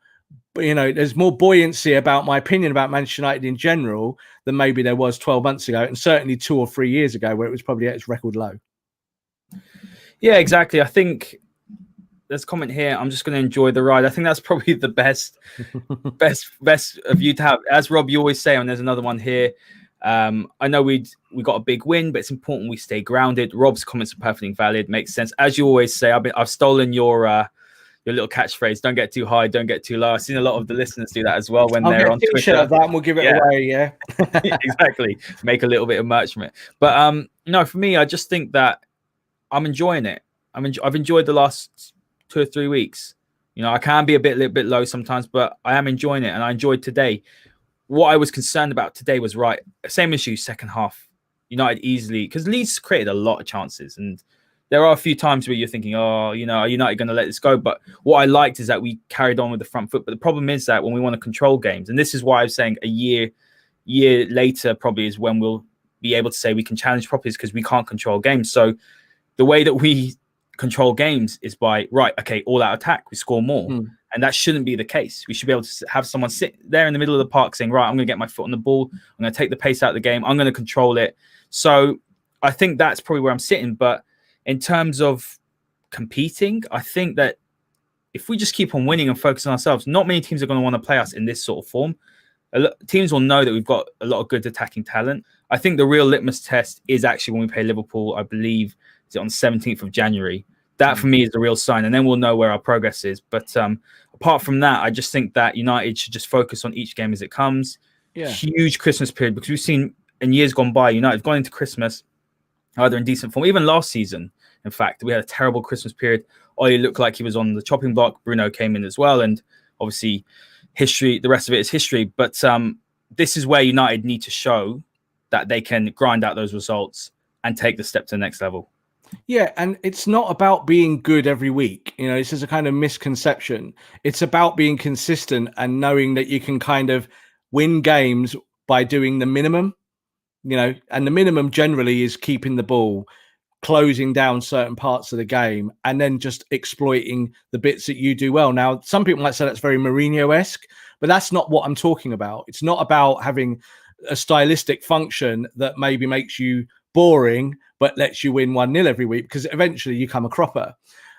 there's more buoyancy about my opinion about Manchester United in general than maybe there was 12 months ago, and certainly 2 or 3 years ago where it was probably at its record low. Yeah, exactly. I think there's a comment here. I'm just going to enjoy the ride. I think that's probably the best of you to have. As Rob, you always say, and there's another one here. I know we got a big win, but it's important we stay grounded. Rob's comments are perfectly valid. Makes sense. As you always say, I've stolen your little catchphrase. Don't get too high, don't get too low. I've seen a lot of the listeners do that as well when they're on Twitter. Of that and we'll give it away. Yeah, exactly. Make a little bit of merch from it. But no, for me, I just think that I'm enjoying it. I've enjoyed the last 2 or 3 weeks. I can be a little bit low sometimes, but I am enjoying it, and I enjoyed today. What I was concerned about today was same issue, second half. United easily, because Leeds created a lot of chances, and there are a few times where you're thinking, are United going to let this go? But what I liked is that we carried on with the front foot. But the problem is that when we want to control games, and this is why I was saying a year later probably is when we'll be able to say we can challenge properly, because we can't control games. So the way that we control games is by all out attack, we score more. And that shouldn't be the case. We should be able to have someone sit there in the middle of the park saying, right, I'm going to get my foot on the ball, I'm going to take the pace out of the game, I'm going to control it. So I think that's probably where I'm sitting. But in terms of competing, I think that if we just keep on winning and focus on ourselves, not many teams are going to want to play us in this sort of form. Teams will know that we've got a lot of good attacking talent. I think the real litmus test is actually when we play Liverpool, I believe, is it on the 17th of January. That for me is the real sign, and then we'll know where our progress is. But apart from that, I just think that United should just focus on each game as it comes. Yeah. Huge Christmas period, because we've seen in years gone by, United have gone into Christmas either in decent form. Even last season, in fact, we had a terrible Christmas period. Oli looked like he was on the chopping block. Bruno came in as well, and obviously history, the rest of it is history. But this is where United need to show that they can grind out those results and take the step to the next level. Yeah, and it's not about being good every week. This is a kind of misconception. It's about being consistent and knowing that you can kind of win games by doing the minimum, and the minimum generally is keeping the ball, closing down certain parts of the game, and then just exploiting the bits that you do well. Now, some people might say that's very Mourinho-esque, but that's not what I'm talking about. It's not about having a stylistic function that maybe makes you boring but lets you win 1-0 every week, because eventually you come a cropper.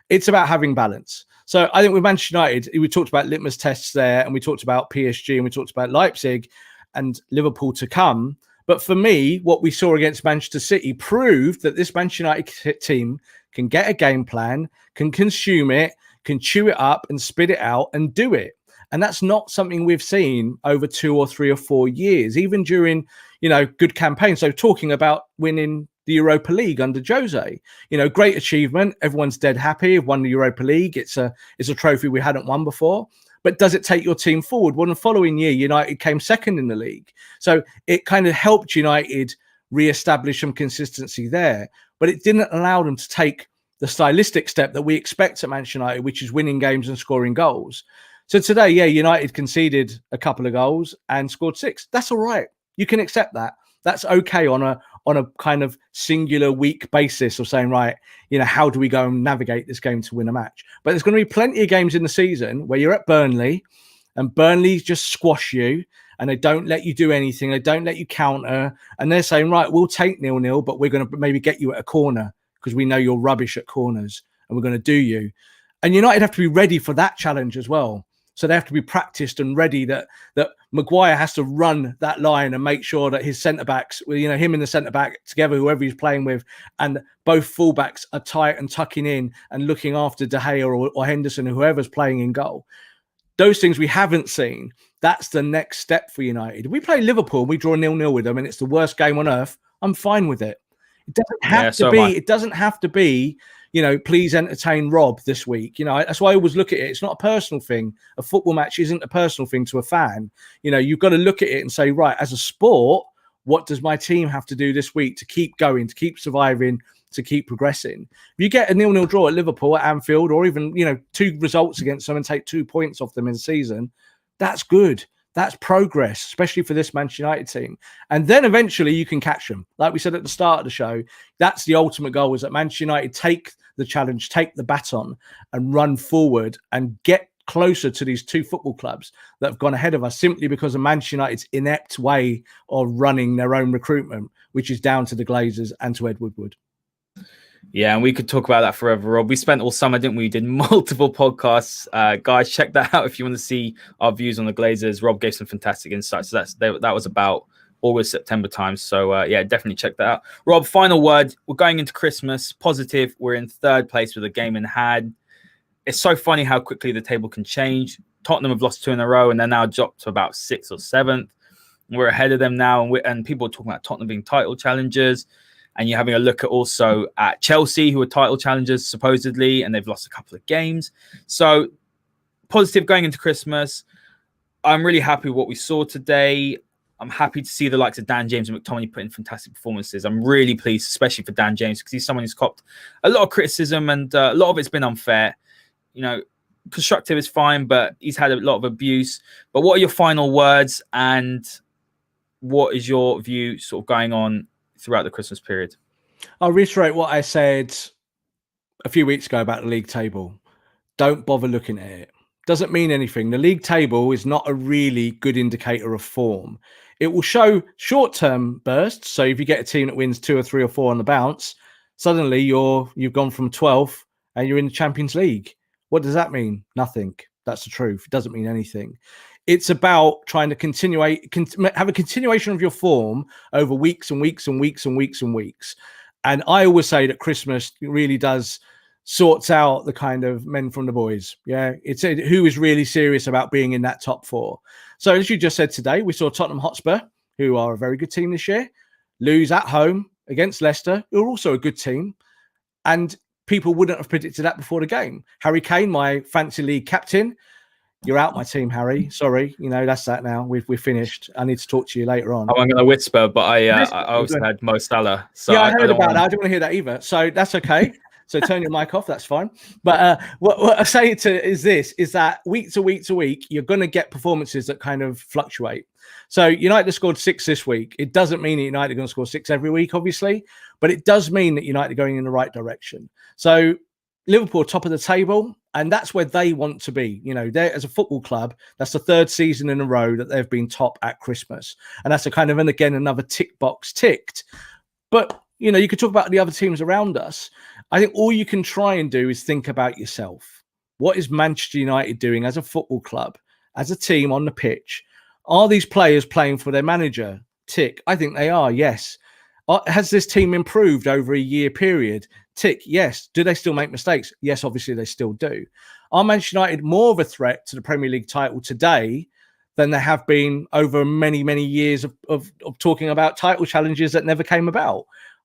It's about having balance. So I think with Manchester United, we talked about litmus tests there, and we talked about PSG, and we talked about Leipzig and Liverpool to come. But for me, what we saw against Manchester City proved that this Manchester United team can get a game plan, can consume it, can chew it up and spit it out and do it. And that's not something we've seen over 2 or 3 or 4 years, even during, good campaigns. So talking about winning the Europa League under Jose, great achievement. Everyone's dead happy. We've won the Europa League. It's a trophy we hadn't won before. But does it take your team forward? Well, the following year, United came second in the league. So it kind of helped United re-establish some consistency there. But it didn't allow them to take the stylistic step that we expect at Manchester United, which is winning games and scoring goals. So today, yeah, United conceded a couple of goals and scored 6. That's all right. You can accept that. That's okay on a kind of singular week basis of saying, right, how do we go and navigate this game to win a match? But there's going to be plenty of games in the season where you're at Burnley and Burnley just squash you and they don't let you do anything. They don't let you counter. And they're saying, right, we'll take 0-0, but we're going to maybe get you at a corner because we know you're rubbish at corners and we're going to do you. And United have to be ready for that challenge as well. So they have to be practiced and ready that Maguire has to run that line and make sure that his centre-backs, him and the centre-back together, whoever he's playing with, and both full-backs are tight and tucking in and looking after De Gea or Henderson or whoever's playing in goal. Those things we haven't seen. That's the next step for United. If we play Liverpool, we draw 0-0 with them and it's the worst game on earth, I'm fine with it. It doesn't have to be. It doesn't have to be, please entertain Rob this week. That's why I always look at it. It's not a personal thing. A football match isn't a personal thing to a fan. You've got to look at it and say, right, as a sport, what does my team have to do this week to keep going, to keep surviving, to keep progressing? If you get a 0-0 draw at Liverpool, at Anfield, or even, 2 results against them and take 2 points off them in the season, that's good. That's progress, especially for this Manchester United team. And then eventually you can catch them. Like we said at the start of the show, that's the ultimate goal, is that Manchester United take the challenge, take the baton and run forward and get closer to these 2 football clubs that have gone ahead of us simply because of Manchester United's inept way of running their own recruitment, which is down to the Glazers and to Ed Woodward. Yeah, and we could talk about that forever, Rob. We spent all summer, didn't we? We did multiple podcasts. Guys, check that out if you want to see our views on the Glazers. Rob gave some fantastic insights. So that was about August, September time. So, yeah, definitely check that out. Rob, final word. We're going into Christmas. Positive. We're in 3rd place with a game in hand. It's so funny how quickly the table can change. Tottenham have lost 2 in a row, and they're now dropped to about 6th or 7th. We're ahead of them now, and people are talking about Tottenham being title challengers. And you're having a look at Chelsea, who are title challengers, supposedly, and they've lost a couple of games. So, positive going into Christmas. I'm really happy with what we saw today. I'm happy to see the likes of Dan James and McTominay put in fantastic performances. I'm really pleased, especially for Dan James, because he's someone who's copped a lot of criticism and a lot of it's been unfair. Constructive is fine, but he's had a lot of abuse. But what are your final words, and what is your view sort of going on throughout the Christmas period? I'll reiterate what I said a few weeks ago about the league table. Don't bother looking at it. Doesn't mean anything. The league table is not a really good indicator of form. It will show short-term bursts. So if you get a team that wins 2 or 3 or 4 on the bounce, suddenly you've gone from 12th and you're in the Champions League. What does that mean? Nothing. That's the truth. It doesn't mean anything. It's about trying to have a continuation of your form over weeks and weeks and weeks and weeks and weeks. And I always say that Christmas really does sorts out the kind of men from the boys. Yeah, it's who is really serious about being in that top 4. So as you just said today, we saw Tottenham Hotspur, who are a very good team this year, lose at home against Leicester, who are also a good team. And people wouldn't have predicted that before the game. Harry Kane, my fantasy league captain, you're out my team, Harry. Sorry, that's that now. We're finished. I need to talk to you later on. I'm going to whisper, but I also had Mo Salah. So yeah, I heard about that. I don't want to hear that either. So that's okay. So turn your mic off. That's fine. But what I say is that week to week to week, you're going to get performances that kind of fluctuate. So United scored 6 this week. It doesn't mean that United are going to score 6 every week, obviously, but it does mean that United are going in the right direction. So Liverpool top of the table, and that's where they want to be. They're, as a football club, that's the 3rd season in a row that they've been top at Christmas. And that's another tick box ticked. But, you could talk about the other teams around us. I think all you can try and do is think about yourself. What is Manchester United doing as a football club, as a team on the pitch? Are these players playing for their manager? Tick. I think they are, yes. Has this team improved over a year period? Tick, yes. Do they still make mistakes? Yes, obviously they still do. Are Manchester United more of a threat to the Premier League title today than they have been over many, many years of talking about title challenges that never came about?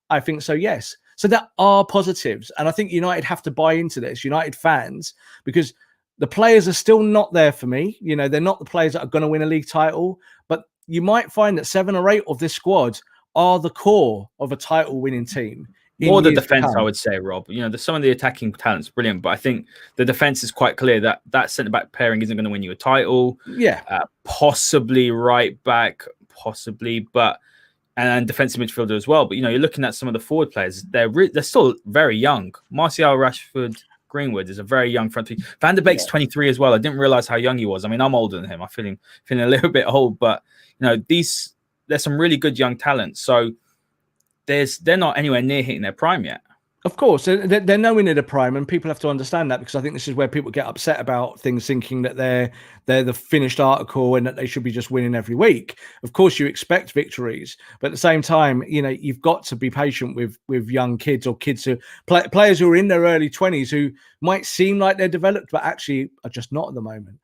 I think so, yes. So there are positives. And I think United have to buy into this, United fans, because the players are still not there for me. They're not the players that are going to win a league title. But you might find that 7 or 8 of this squad are the core of a title-winning team. More the defense, I would say, Rob. You know, some of the attacking talent's brilliant, but I think the defense is quite clear that that centre back pairing isn't going to win you a title. Yeah, possibly right back, but and defensive midfielder as well. But you know, you're looking at some of the forward players; they're still very young. Martial, Rashford, Greenwood is a very young front three. Van der Beek's 23 as well. I didn't realize how young he was. I mean, I'm older than him. I'm feeling a little bit old, but you know, there's some really good young talent. So they're not anywhere near hitting their prime yet. Of course, they're nowhere near the prime, and people have to understand that, because I think this is where people get upset about things, thinking that they're the finished article and that they should be just winning every week. Of course, you expect victories, but at the same time, you know, you've got to be patient with young kids, or kids who players who are in their early 20s who might seem like they're developed, but actually are just not at the moment.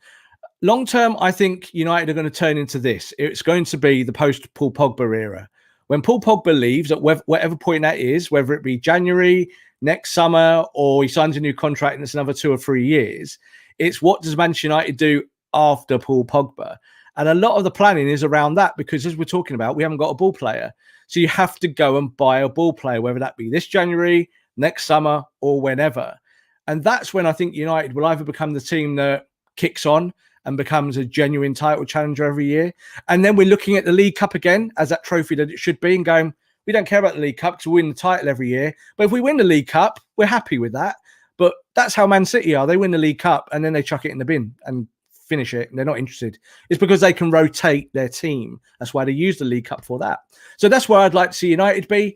Long term, I think United are going to turn into this. It's going to be the post Paul Pogba era. When Paul Pogba leaves, at whatever point that is, whether it be January, next summer, or he signs a new contract and it's another 2 or 3 years, it's what does Manchester United do after Paul Pogba? And a lot of the planning is around that, because as we're talking about, we haven't got a ball player. So you have to go and buy a ball player, whether that be this January, next summer, or whenever. And that's when I think United will either become the team that kicks on and becomes a genuine title challenger every year. And then we're looking at the League Cup again as that trophy that it should be, and going, we don't care about the League Cup because we win the title every year. But if we win the League Cup, we're happy with that. But that's how Man City are. They win the League Cup and then they chuck it in the bin and finish it, and they're not interested. It's because they can rotate their team. That's why they use the League Cup for that. So that's where I'd like to see United be.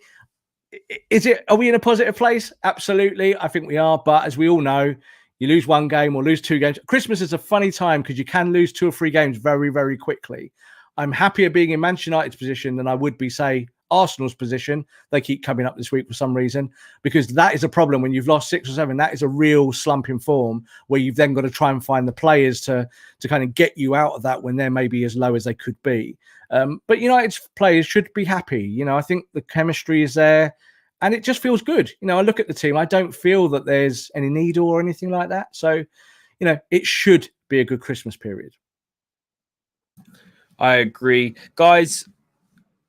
Are we in a positive place? Absolutely. I think we are. But as we all know, you lose one game or lose 2 games. Christmas is a funny time because you can lose 2 or 3 games very, very quickly. I'm happier being in Manchester United's position than I would be, say, Arsenal's position. They keep coming up this week for some reason, because that is a problem. When you've lost 6 or 7, that is a real slump in form, where you've then got to try and find the players to kind of get you out of that when they're maybe as low as they could be. But United's players should be happy. You know, I think the chemistry is there. And it just feels good. You know, I look at the team, I don't feel that there's any needle or anything like that. So, you know, it should be a good Christmas period. I agree. Guys,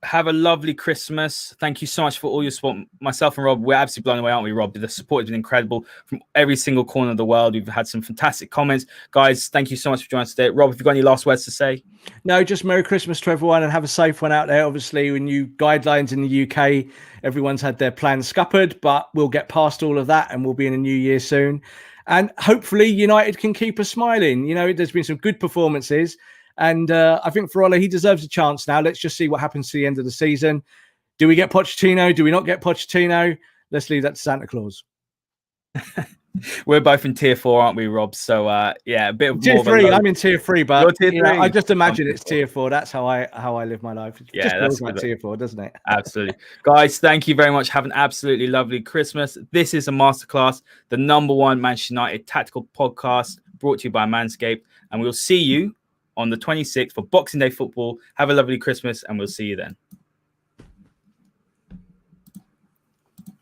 have a lovely Christmas. Thank you so much for all your support. Myself and Rob, we're absolutely blown away, aren't we, Rob? The support has been incredible from every single corner of the world. We've had some fantastic comments. Guys, thank you so much for joining us today. Rob, have you got any last words to say? No, just Merry Christmas to everyone and have a safe one out there. Obviously, with new guidelines in the UK, everyone's had their plans scuppered, but we'll get past all of that and we'll be in a new year soon. And hopefully United can keep us smiling. You know, there's been some good performances. And I think for Ole, he deserves a chance now. Let's just see what happens to the end of the season. Do we get Pochettino? Do we not get Pochettino? Let's leave that to Santa Claus. We're both in tier 4, aren't we, Rob? So yeah, a bit of tier more 3. I'm in tier 3, but tier 3. You know, I just imagine it's tier 4. That's how I live my life. It yeah, that's like tier 4, doesn't it? Absolutely. Guys, thank you very much. Have an absolutely lovely Christmas. This is a Masterclass, the #1 Manchester United tactical podcast, brought to you by Manscaped, and we'll see you on the 26th for Boxing Day football. Have a lovely Christmas, and we'll see you then.